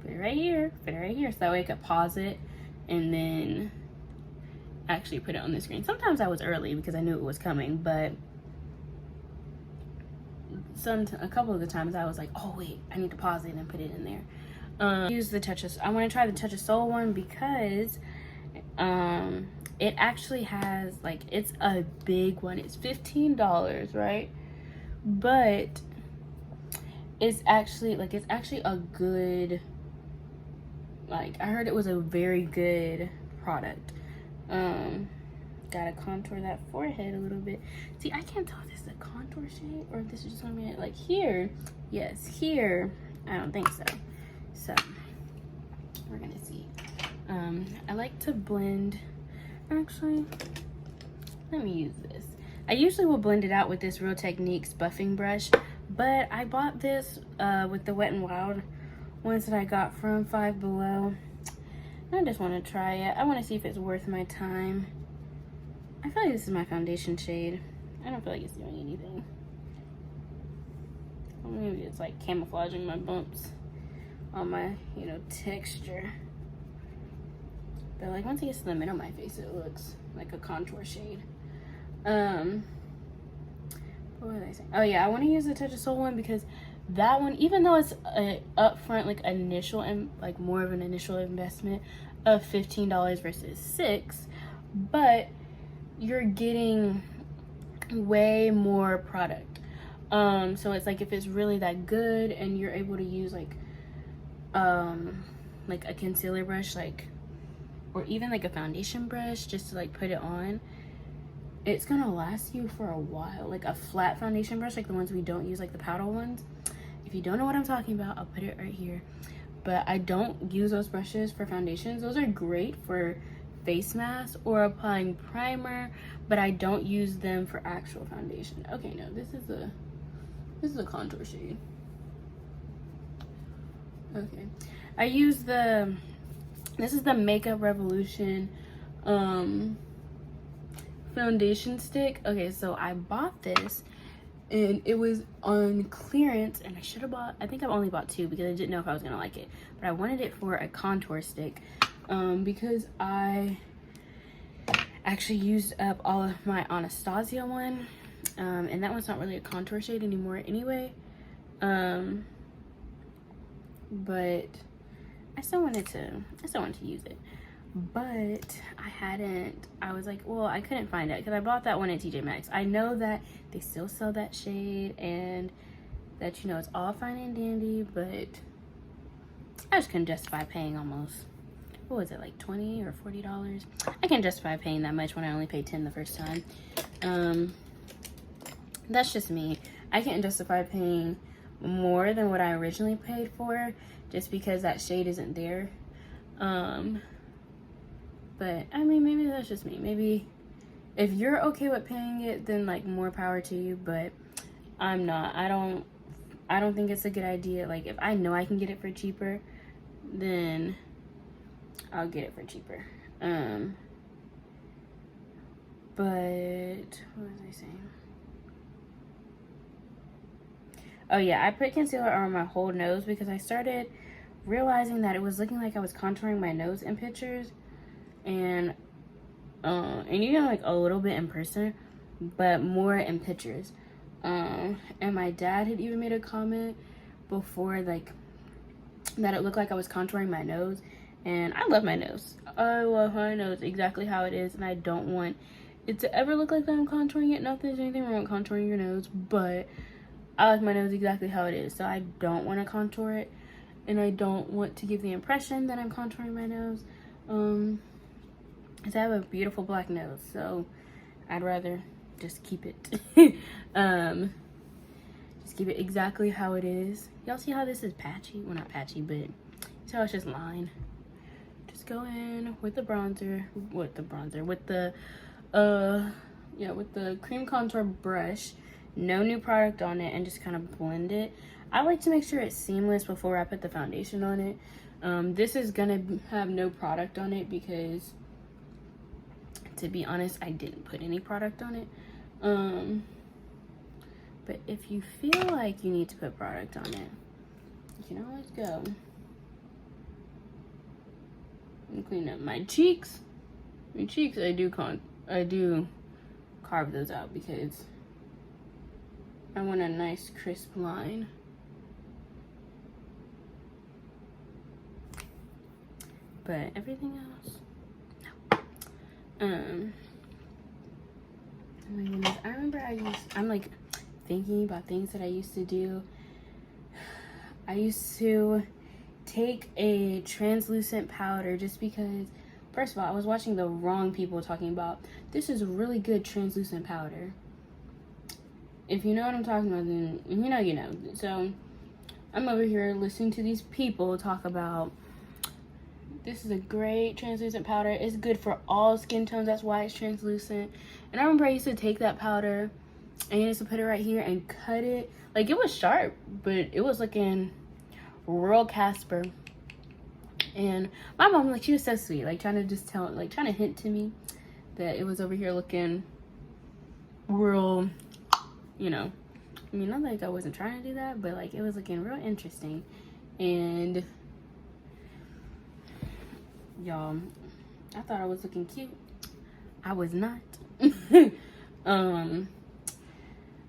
Speaker 1: put it right here, put it right here, so that way I could pause it and then actually put it on the screen. Sometimes I was early because I knew it was coming, but a couple of the times I was like, oh wait, I need to pause it and put it in there. Use the I want to try the Touch of Soul one, because it actually has, like, it's a big one. It's $15, right? But it's actually a good, like, I heard it was a very good product. Gotta contour that forehead a little bit. See, I can't tell if this is a contour shade or if this is just gonna be like here. Yes, here. I don't think so. So we're gonna see. I like to blend. Actually, let me use this. I usually will blend it out with this Real Techniques buffing brush, but I bought this with the Wet n Wild ones that I got from Five Below. I just want to try it. I want to see if it's worth my time. I feel like this is my foundation shade. I don't feel like it's doing anything. Or maybe it's like camouflaging my bumps on my, you know, texture. But like once it gets to the middle of my face, it looks like a contour shade. What was I saying? Oh yeah, I want to use the Touch of Soul one, because that one, even though it's a upfront, like initial, and like more of an initial investment of $15 versus $6, but you're getting way more product. So it's like, if it's really that good and you're able to use like a concealer brush, like, or even like a foundation brush, just to like put it on, it's gonna last you for a while. Like a flat foundation brush, like the ones we don't use, like the powder ones. If you don't know what I'm talking about, I'll put it right here. But I don't use those brushes for foundations. Those are great for face masks or applying primer, but I don't use them for actual foundation. Okay, no, this is a contour shade. Okay, I use this is the Makeup Revolution foundation stick. Okay, so I bought this and it was on clearance, and I should have bought, I think I've only bought 2 because I didn't know if I was gonna like it, but I wanted it for a contour stick, because I actually used up all of my Anastasia one, and that one's not really a contour shade anymore anyway, but I still wanted to use it. But I was like, well, I couldn't find it because I bought that one at TJ Maxx. I know that they still sell that shade and that, you know, it's all fine and dandy, but I just couldn't justify paying almost, what was it, like $20 or $40? I can't justify paying that much when I only paid $10 the first time. That's just me. I can't justify paying more than what I originally paid for just because that shade isn't there. But I mean, maybe that's just me. Maybe if you're okay with paying it, then like more power to you, but I'm not. I don't think it's a good idea. Like, if I know I can get it for cheaper, then I'll get it for cheaper. But what was I saying? Oh yeah, I put concealer on my whole nose because I started realizing that it was looking like I was contouring my nose in pictures, and even like a little bit in person, but more in pictures. And my dad had even made a comment before, like, that it looked like I was contouring my nose, and I love my nose. I love my nose exactly how it is, and I don't want it to ever look like that I'm contouring it. Not that there's anything wrong with contouring your nose, but I like my nose exactly how it is, so I don't want to contour it, and I don't want to give the impression that I'm contouring my nose, because I have a beautiful black nose, so I'd rather just keep it. Just keep it exactly how it is. Y'all see how this is patchy? Well, not patchy, but see how it's just lined. Just go in with the bronzer, with the cream contour brush. No new product on it, and just kind of blend it. I like to make sure it's seamless before I put the foundation on it. This is gonna have no product on it because, to be honest, I didn't put any product on it. But if you feel like you need to put product on it, you can always go and clean up my cheeks. My cheeks, I do carve those out because I want a nice crisp line. But everything else, no. Oh my goodness, I remember I'm like thinking about things that I used to do. I used to take a translucent powder just because, first of all, I was watching the wrong people talking about, this is a really good translucent powder. If you know what I'm talking about, then you know. So I'm over here listening to these people talk about, this is a great translucent powder. It's good for all skin tones. That's why it's translucent. And I remember I used to take that powder and I used to put it right here and cut it. Like, it was sharp, but it was looking real Casper. And my mom, like, she was so sweet, like trying to hint to me that it was over here looking real, you know. I mean, not like I wasn't trying to do that, but like it was looking real interesting. And y'all, I thought I was looking cute. I was not.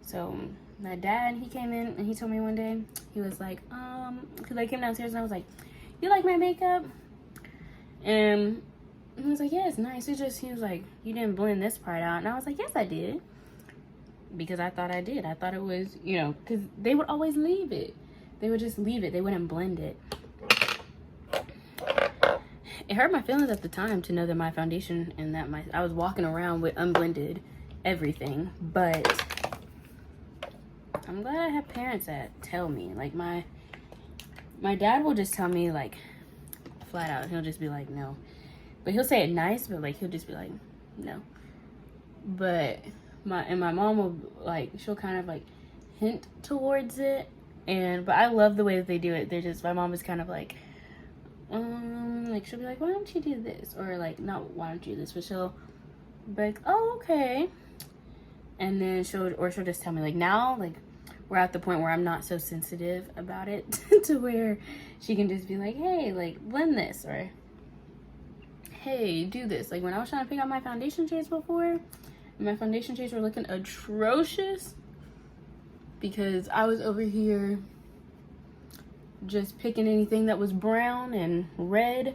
Speaker 1: So my dad, he came in and he told me one day, he was like, because I came downstairs and I was like, you like my makeup? And he was like, yeah, it's nice. It's just, he was like, you didn't blend this part out. And I was like, yes, I did. Because I thought I did. I thought it was, you know, because they would always leave it. They would just leave it. They wouldn't blend it. It hurt my feelings at the time to know that my foundation and that I was walking around with unblended everything. But I'm glad I have parents that tell me. Like, my dad will just tell me, like, flat out. He'll just be like, no. But he'll say it nice, but like he'll just be like, no. But my mom will, like, she'll kind of like hint towards it. But I love the way that they do it. They're just, my mom is kind of like she'll be like, why don't you do this? Or like, not why don't you do this, but she'll be like, oh, okay. And then she'll just tell me, like, now, like, we're at the point where I'm not so sensitive about it to where she can just be like, hey, like, blend this, or hey, do this. Like, when I was trying to pick out my foundation shades before, and my foundation shades were looking atrocious because I was over here just picking anything that was brown and red.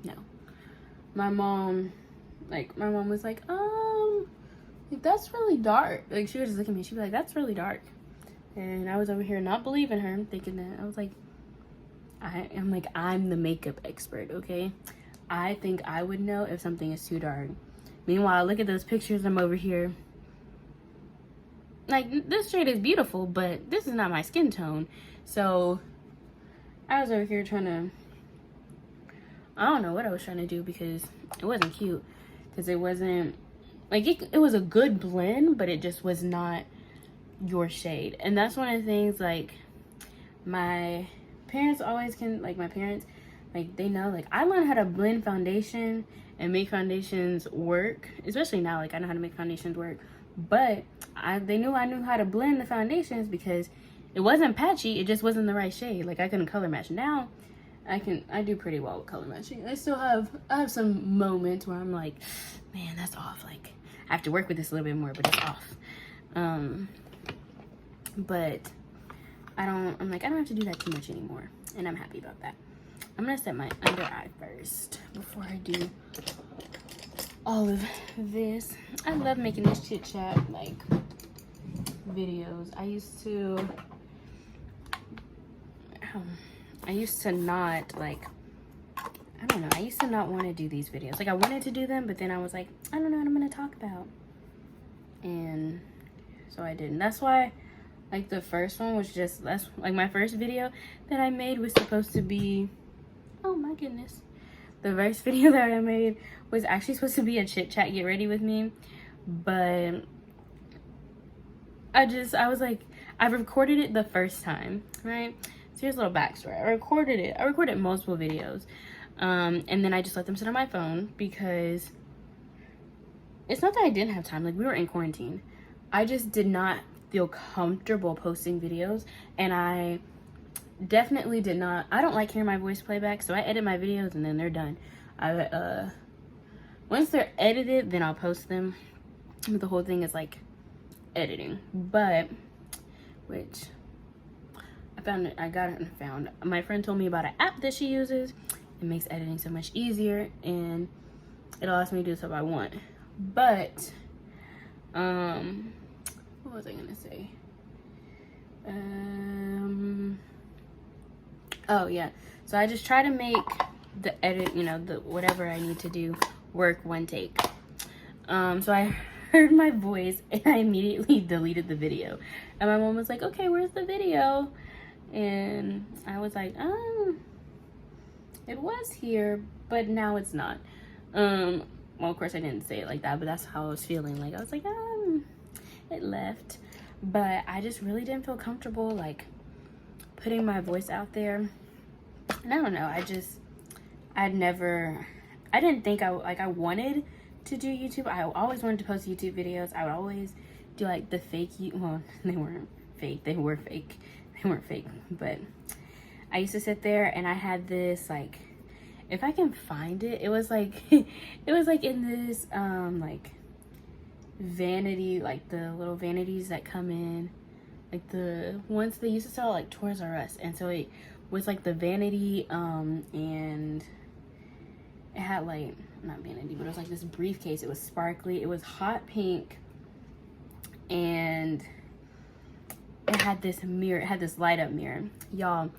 Speaker 1: No. My mom was like, like, that's really dark. Like, she would just look at me, she'd be like, that's really dark. And I was over here not believing her, thinking that, I was like, I'm the makeup expert, okay? I think I would know if something is too dark. Meanwhile, look at those pictures. I'm over here. Like, this shade is beautiful, but this is not my skin tone. So, I was over here trying to, I don't know what I was trying to do because it wasn't cute. Because it wasn't, like, it was a good blend, but it just was not your shade. And that's one of the things, like, my parents always can, like, they know, like, I learned how to blend foundation and make foundations work, especially now. Like, I know how to make foundations work, but they knew I knew how to blend the foundations because it wasn't patchy, it just wasn't the right shade. Like I couldn't color match. Now I do pretty well with color matching. I have some moments where I'm like, man, that's off. Like I have to work with this a little bit more, but it's off. But I'm like, I don't have to do that too much anymore, and I'm happy about that. I'm gonna set my under eye first before I do all of this. I love making this chit chat like videos. I used to not like, I don't know, I used to not want to do these videos. Like I wanted to do them, but then I was like, I don't know what I'm gonna talk about, and so I didn't. That's why like the first one was just, that's like my first video that I made was supposed to be, oh my goodness, the first video that I made was actually supposed to be a chit chat get ready with me, but I was like, I recorded it the first time, right? So here's a little backstory. I recorded multiple videos, and then I just let them sit on my phone because it's not that I didn't have time. Like we were in quarantine. I just did not feel comfortable posting videos, and I definitely did not. I don't like hearing my voice playback, so I edit my videos and then they're done. Once they're edited, then I'll post them. But the whole thing is like editing. But which I got it and found. My friend told me about an app that she uses. It makes editing so much easier, and it allows me to do stuff I want. But what was I gonna say? Oh yeah, so I just try to make the edit, you know, the whatever I need to do work one take. So I heard my voice and I immediately deleted the video, and my mom was like, okay, where's the video? And I was like, it was here, but now it's not. Well, of course I didn't say it like that, but that's how I was feeling. Like I was like, it left. But I just really didn't feel comfortable like putting my voice out there. And I don't know, I didn't think I wanted to do YouTube. I always wanted to post YouTube videos. I would always do like the fake, well, they weren't fake, they were fake. They weren't fake, but I used to sit there and I had this like, if I can find it, it was like in this like vanity, like the little vanities that come in, like the ones they used to sell like Toys R Us. And so it was like the vanity, and it had like, not vanity, but it was like this briefcase. It was sparkly, it was hot pink, and it had this mirror, it had this light up mirror. Y'all,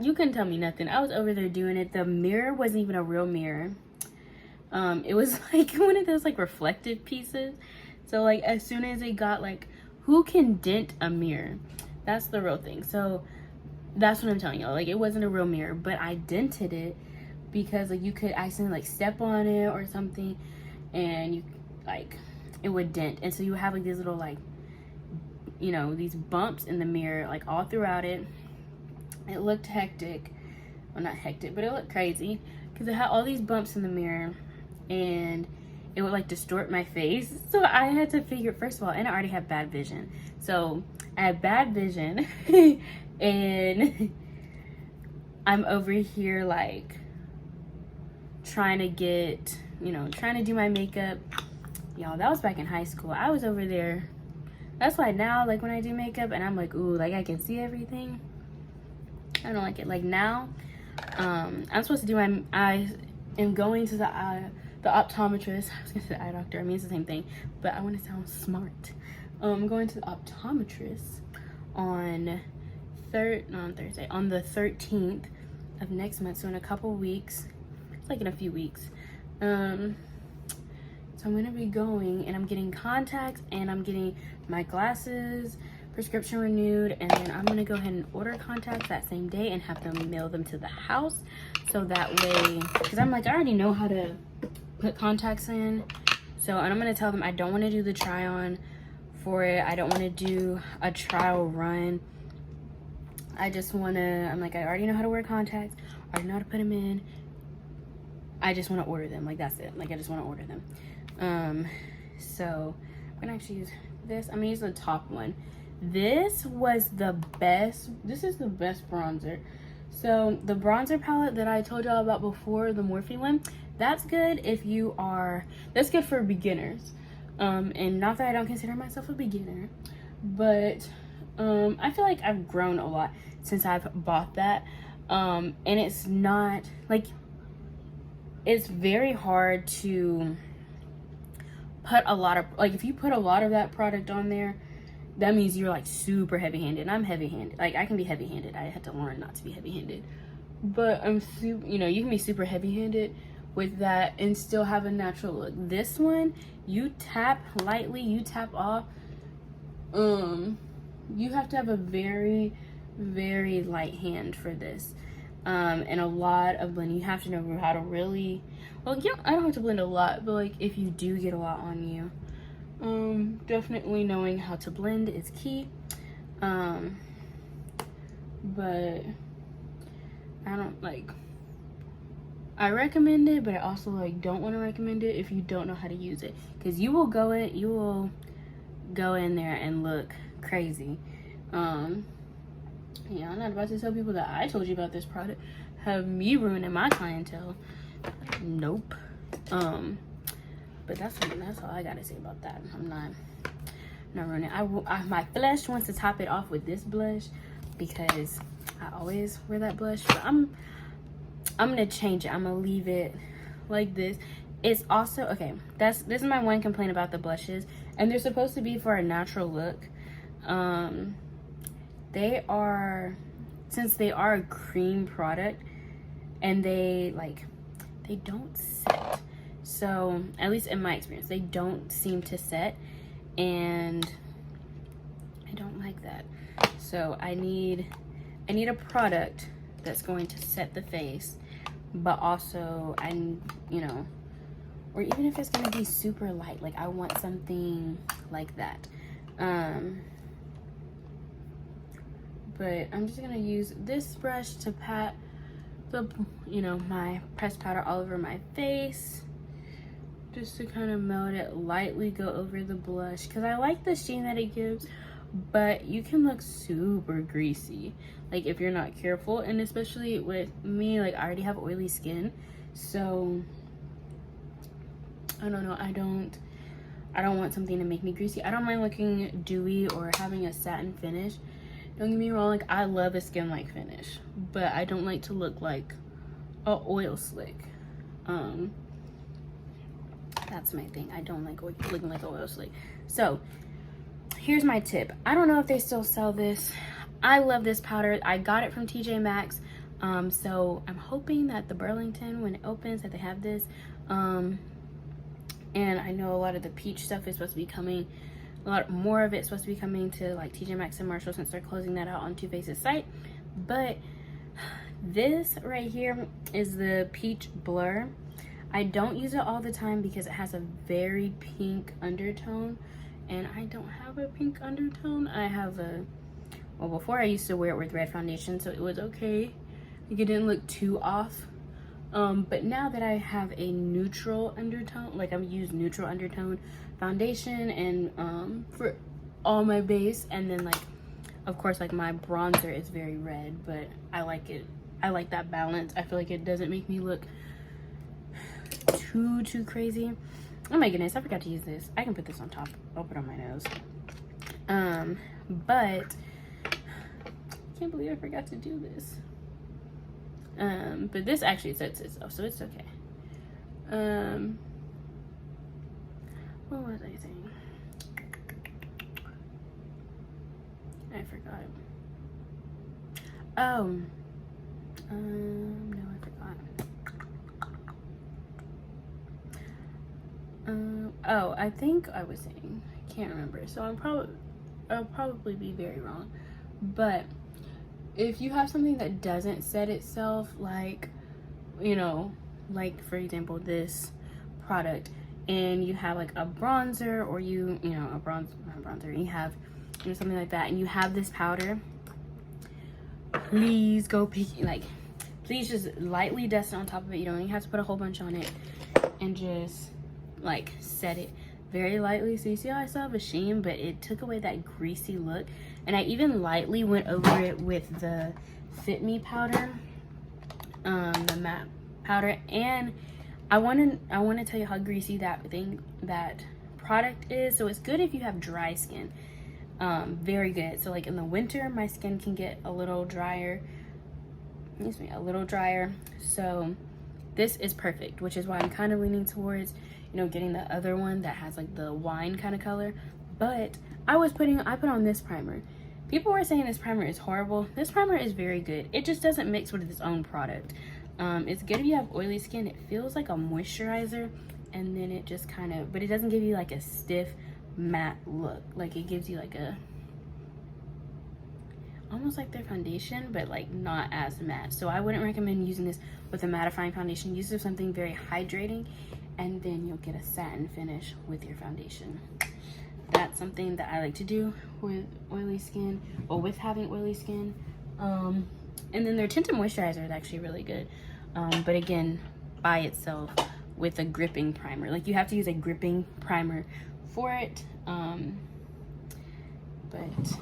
Speaker 1: you couldn't tell me nothing. I was over there doing it. The mirror wasn't even a real mirror. It was like one of those like reflective pieces. So like as soon as it got like, who can dent a mirror? That's the real thing. So that's what I'm telling y'all. Like it wasn't a real mirror, but I dented it because like you could accidentally like step on it or something, and you like it would dent. And so you have like these little like, you know, these bumps in the mirror like all throughout it. It looked hectic. Well, not hectic, but it looked crazy because it had all these bumps in the mirror, and it would like distort my face. So I had to figure, first of all, and I already have bad vision. So I had bad vision and I'm over here like trying to get, you know, trying to do my makeup. Y'all, that was back in high school. I was over there. That's why now, like when I do makeup and I'm like, ooh, like I can see everything, I don't like it. Like now, I'm supposed to do I am going to the optometrist. I was gonna say eye doctor. I mean, it's the same thing, but I want to sound smart. I'm going to the optometrist on the 13th of next month. So in a couple weeks, it's like in a few weeks. So I'm gonna be going, and I'm getting contacts, and I'm getting my glasses prescription renewed, and then I'm gonna go ahead and order contacts that same day and have them mail them to the house, so that way, because I'm like, I already know how to put contacts in. So, and I'm gonna tell them I don't want to do the try on for it. I don't want to do a trial run. I just want to, I'm like, I already know how to wear contacts, I already know how to put them in. I just want to order them. Like, that's it. Like, I just want to order them. So I'm gonna actually use this. I'm gonna use the top one. This was the best. This is the best bronzer. So the bronzer palette that I told y'all about before, the Morphe one, that's good if you are, that's good for beginners. And not that I don't consider myself a beginner, but I feel like I've grown a lot since I've bought that. And it's not, like, it's very hard to put a lot of, like, if you put a lot of that product on there, that means you're like super heavy-handed. And I'm heavy-handed. Like, I can be heavy-handed. I had to learn not to be heavy-handed. But I'm super, you know, you can be super heavy-handed with that and still have a natural look. This one, you tap lightly, you tap off. You have to have a very, very light hand for this. And a lot of blending. You have to know how to really, well, yeah, I don't have to blend a lot, but like if you do get a lot on you, definitely knowing how to blend is key. But I don't, like, I recommend it, but I also like don't want to recommend it if you don't know how to use it, because you will go in there and look crazy. Yeah, I'm not about to tell people that I told you about this product, have me ruining my clientele. Nope. But that's all I gotta say about that. I'm not ruining it. My flesh wants to top it off with this blush because I always wear that blush, but I'm gonna change it. I'm gonna leave it like this. It's also, okay, this is my one complaint about the blushes, and they're supposed to be for a natural look. Since they are a cream product, and they don't set. So at least in my experience, they don't seem to set, and I don't like that. So I need a product that's going to set the face, but also you know, or even if it's gonna be super light, like I want something like that. But I'm just gonna use this brush to pat my pressed powder all over my face, just to kind of melt it lightly, go over the blush, because I like the sheen that it gives, but you can look super greasy, like if you're not careful. And especially with me, like I already have oily skin, so I don't know, I don't want something to make me greasy. I don't mind looking dewy or having a satin finish. Don't get me wrong, like I love a skin-like finish, but I don't like to look like a oil slick. That's my thing. I don't like looking like a oil slick. So here's my tip. I don't know if they still sell this. I love this powder. I got it from TJ Maxx. So I'm hoping that the Burlington, when it opens, that they have this. And I know a lot of the peach stuff is supposed to be coming. A lot more of it's supposed to be coming to like TJ Maxx and Marshall, since they're closing that out on Too Faced's site. But this right here is the Peach Blur. I don't use it all the time because it has a very pink undertone, and I don't have a pink undertone. I have well, before I used to wear it with red foundation, so it was okay. Like it didn't look too off. But now that I have a neutral undertone, like I'm using neutral undertone foundation and for all my base, and then like of course like my bronzer is very red, but I like it. I like that balance. I feel like it doesn't make me look too crazy. Oh my goodness, I forgot to use this. I can put this on top. I'll put it on my nose. But I can't believe I forgot to do this. But this actually sets itself, so it's okay. What was I saying? I forgot. Oh. No, I forgot. Oh, I think I was saying, I can't remember. So I'll probably be very wrong. But if you have something that doesn't set itself, like, you know, like for example this product, and you have like a bronzer, or you know, not bronzer, and you have, you know, something like that, and you have this powder, please go pick, like, please just lightly dust it on top of it. You don't even have to put a whole bunch on it, and just like set it very lightly. So you see how I still have a sheen, but it took away that greasy look And I even lightly went over it with the Fit Me powder, the matte powder. And I want to tell you how greasy that product is. So it's good if you have dry skin. Very good. So like in the winter, my skin can get a little drier. So this is perfect, which is why I'm kind of leaning towards, you know, getting the other one that has like the wine kind of color. But I put on this primer. People were saying this primer is horrible. This primer is very good. It just doesn't mix with its own product. It's good if you have oily skin. It feels like a moisturizer, and then it just kind of, but it doesn't give you like a stiff matte look. Like it gives you like a, almost like their foundation, but like not as matte. So I wouldn't recommend using this with a mattifying foundation. Use it with something very hydrating, and then you'll get a satin finish with your foundation. That's something that I like to do with oily skin, or with having oily skin. And then their tinted moisturizer is actually really good. But again, by itself with a gripping primer. Like you have to use a gripping primer for it. But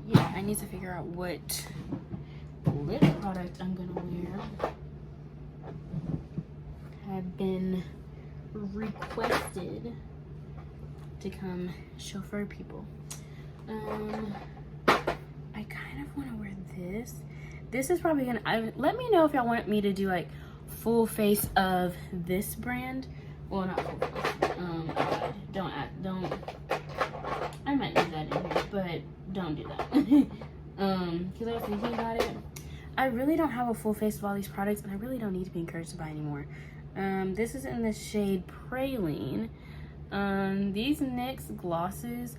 Speaker 1: yeah, I need to figure out what lip product I'm gonna wear. Have been requested to come chauffeur people. I kind of want to wear this. This is probably gonna, let me know if y'all want me to do like full face of this brand. Well, not full face. Don't, I might do that in here, but don't do that. Because I was thinking about it. I really don't have a full face of all these products, and I really don't need to be encouraged to buy anymore. This is in the shade Praline. These NYX glosses,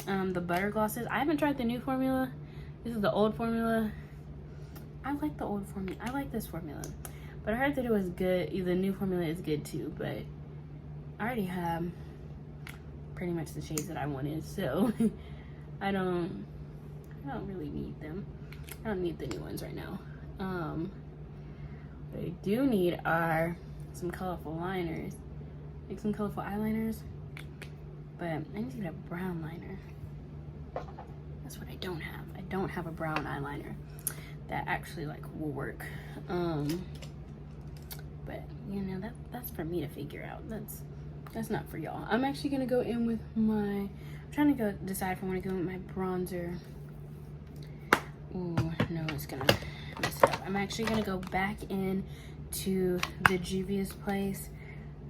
Speaker 1: the butter glosses, I haven't tried the new formula. This is the old formula. I like the old formula. I like this formula, but I heard that it was good. The new formula is good too, but I already have pretty much the shades that I wanted, so I don't really need them. I don't need the new ones right now. What I do need are some colorful liners, like some colorful eyeliners, but I need to get a brown liner. That's what I don't have. I don't have a brown eyeliner that actually like will work. But you know, that's for me to figure out. That's not for y'all. I'm actually gonna go in with my, I'm trying to decide if I want to go with my bronzer. Ooh, no, it's gonna mess it up. I'm actually gonna go back in to the Juvia's Place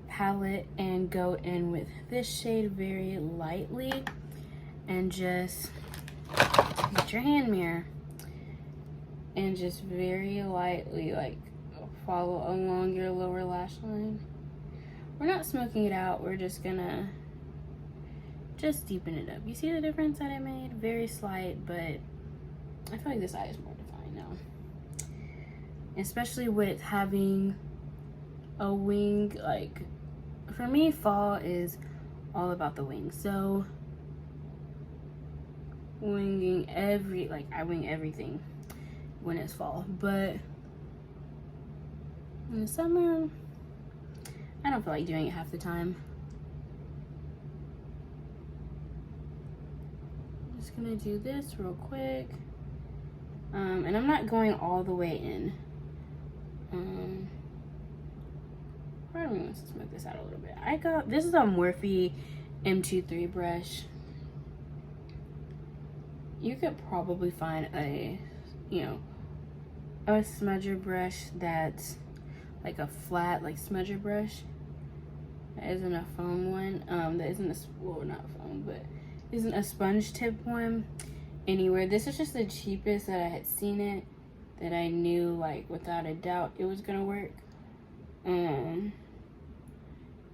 Speaker 1: palette and go in with this shade very lightly, and just get your hand mirror and just very lightly like follow along your lower lash line. We're not smoking it out, we're just gonna just deepen it up. You see the difference that I made? Very slight, but I feel like this eye is more defined now. Especially with having a wing, like for me, fall is all about the wing. So winging I wing everything when it's fall, but in the summer, I don't feel like doing it half the time. I'm just gonna do this real quick. And I'm not going all the way in. Part of me wants to smoke this out a little bit. This is a Morphe M23 brush. You could probably find a smudger brush that's like a flat, like smudger brush. That isn't a foam one. That isn't not foam, but isn't a sponge tip one anywhere. This is just the cheapest that I had seen it, that I knew like without a doubt it was gonna work. And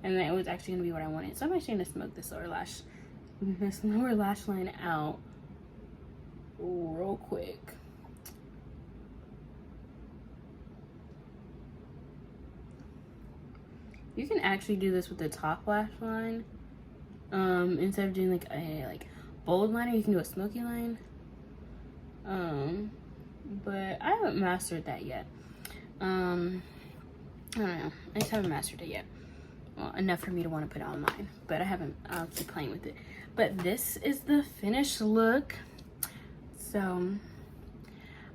Speaker 1: then it was actually gonna be what I wanted. So I'm actually gonna smoke this lower lash line out real quick. You can actually do this with the top lash line. Instead of doing like a bold liner, you can do a smoky line. But I haven't mastered that yet. I don't know. I just haven't mastered it yet. Well, enough for me to want to put it online. But I'll keep playing with it. But this is the finished look. So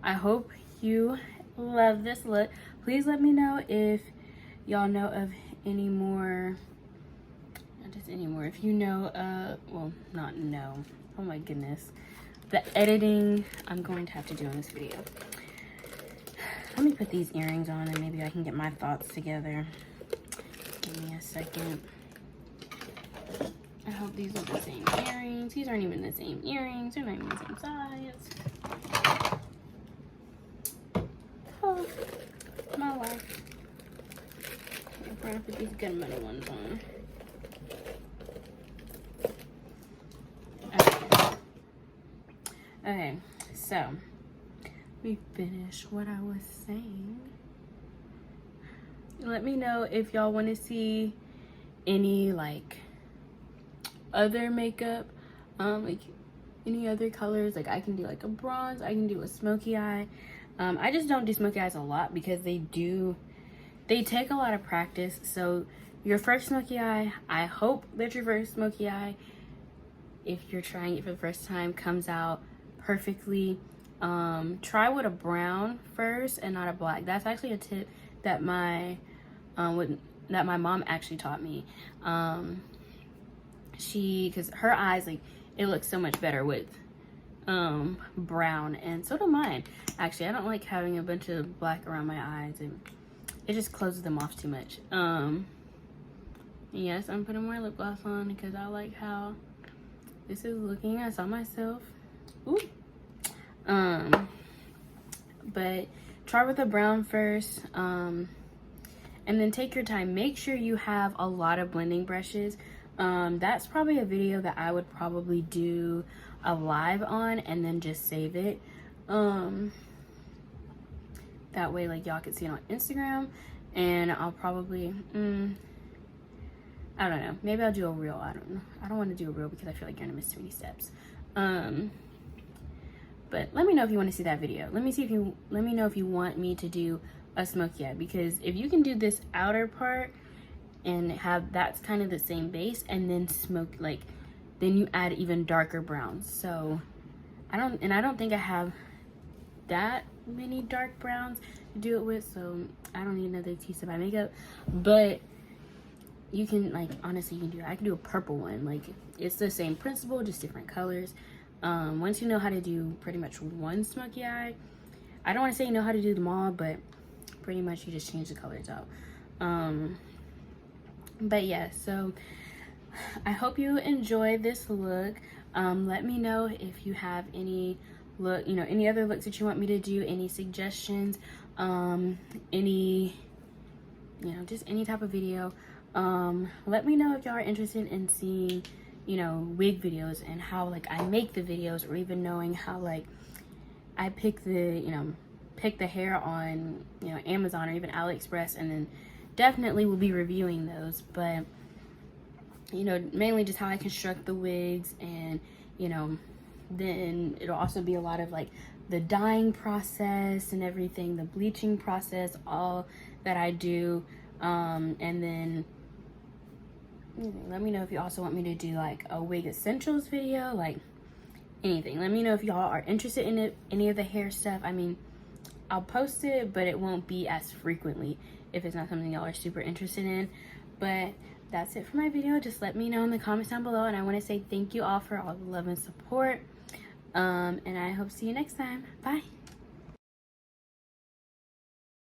Speaker 1: I hope you love this look. Please let me know if y'all know of any more, not just any more, if you know, well, not know, oh my goodness, the editing I'm going to have to do in this video. Let me put these earrings on and maybe I can get my thoughts together. Give me a second. I hope these are the same earrings. These aren't even the same earrings. They're not even the same size. Oh, my life. I'm trying to put these good money ones on. Okay, so we finished what I was saying. Let me know if y'all want to see any like other makeup, like any other colors. Like I can do like a bronze, I can do a smoky eye. I just don't do smoky eyes a lot because they take a lot of practice. So your first smoky eye, I hope that your first smoky eye, if you're trying it for the first time, comes out perfectly. Try with a brown first and not a black. That's actually a tip that my mom actually taught me. Because her eyes, like, it looks so much better with brown, and so do mine. Actually, I don't like having a bunch of black around my eyes, and it just closes them off too much. Yes, I'm putting more lip gloss on because I like how this is looking. I saw myself. Ooh. But try with the brown first, and then take your time. Make sure you have a lot of blending brushes. That's probably a video that I would probably do a live on and then just save it. That way, like, y'all can see it on Instagram, and I'll probably, I don't know, maybe I'll do a reel. I don't know. I don't want to do a reel because I feel like you're gonna miss too many steps. But let me know if you want to see that video. Let me know if you want me to do a smoky eye, because if you can do this outer part and have that's kind of the same base, and then smoke, like, then you add even darker browns. So I don't think I have that many dark browns to do it with, so I don't need another piece of eye makeup. But you can, like, honestly, you can do, I can do a purple one. Like, it's the same principle, just different colors. Once you know how to do pretty much one smoky eye, I don't want to say you know how to do them all, but pretty much you just change the colors out. But yeah, so I hope you enjoy this look. Let me know if you have any look, any other looks that you want me to do, any suggestions, any, just any type of video. Let me know if y'all are interested in seeing, wig videos and how, like, I make the videos, or even knowing how, like, I pick the hair on, Amazon or even AliExpress, and then definitely will be reviewing those. But, mainly just how I construct the wigs, and, then it'll also be a lot of, like, the dyeing process and everything, the bleaching process, all that I do. And then let me know if you also want me to do, like, a wig essentials video, like, anything. Let me know if y'all are interested in it, any of the hair stuff. I mean, I'll post it, but it won't be as frequently if it's not something y'all are super interested in. But that's it for my video. Just let me know in the comments down below, and I want to say thank you all for all the love and support. And I hope to see you next time. Bye.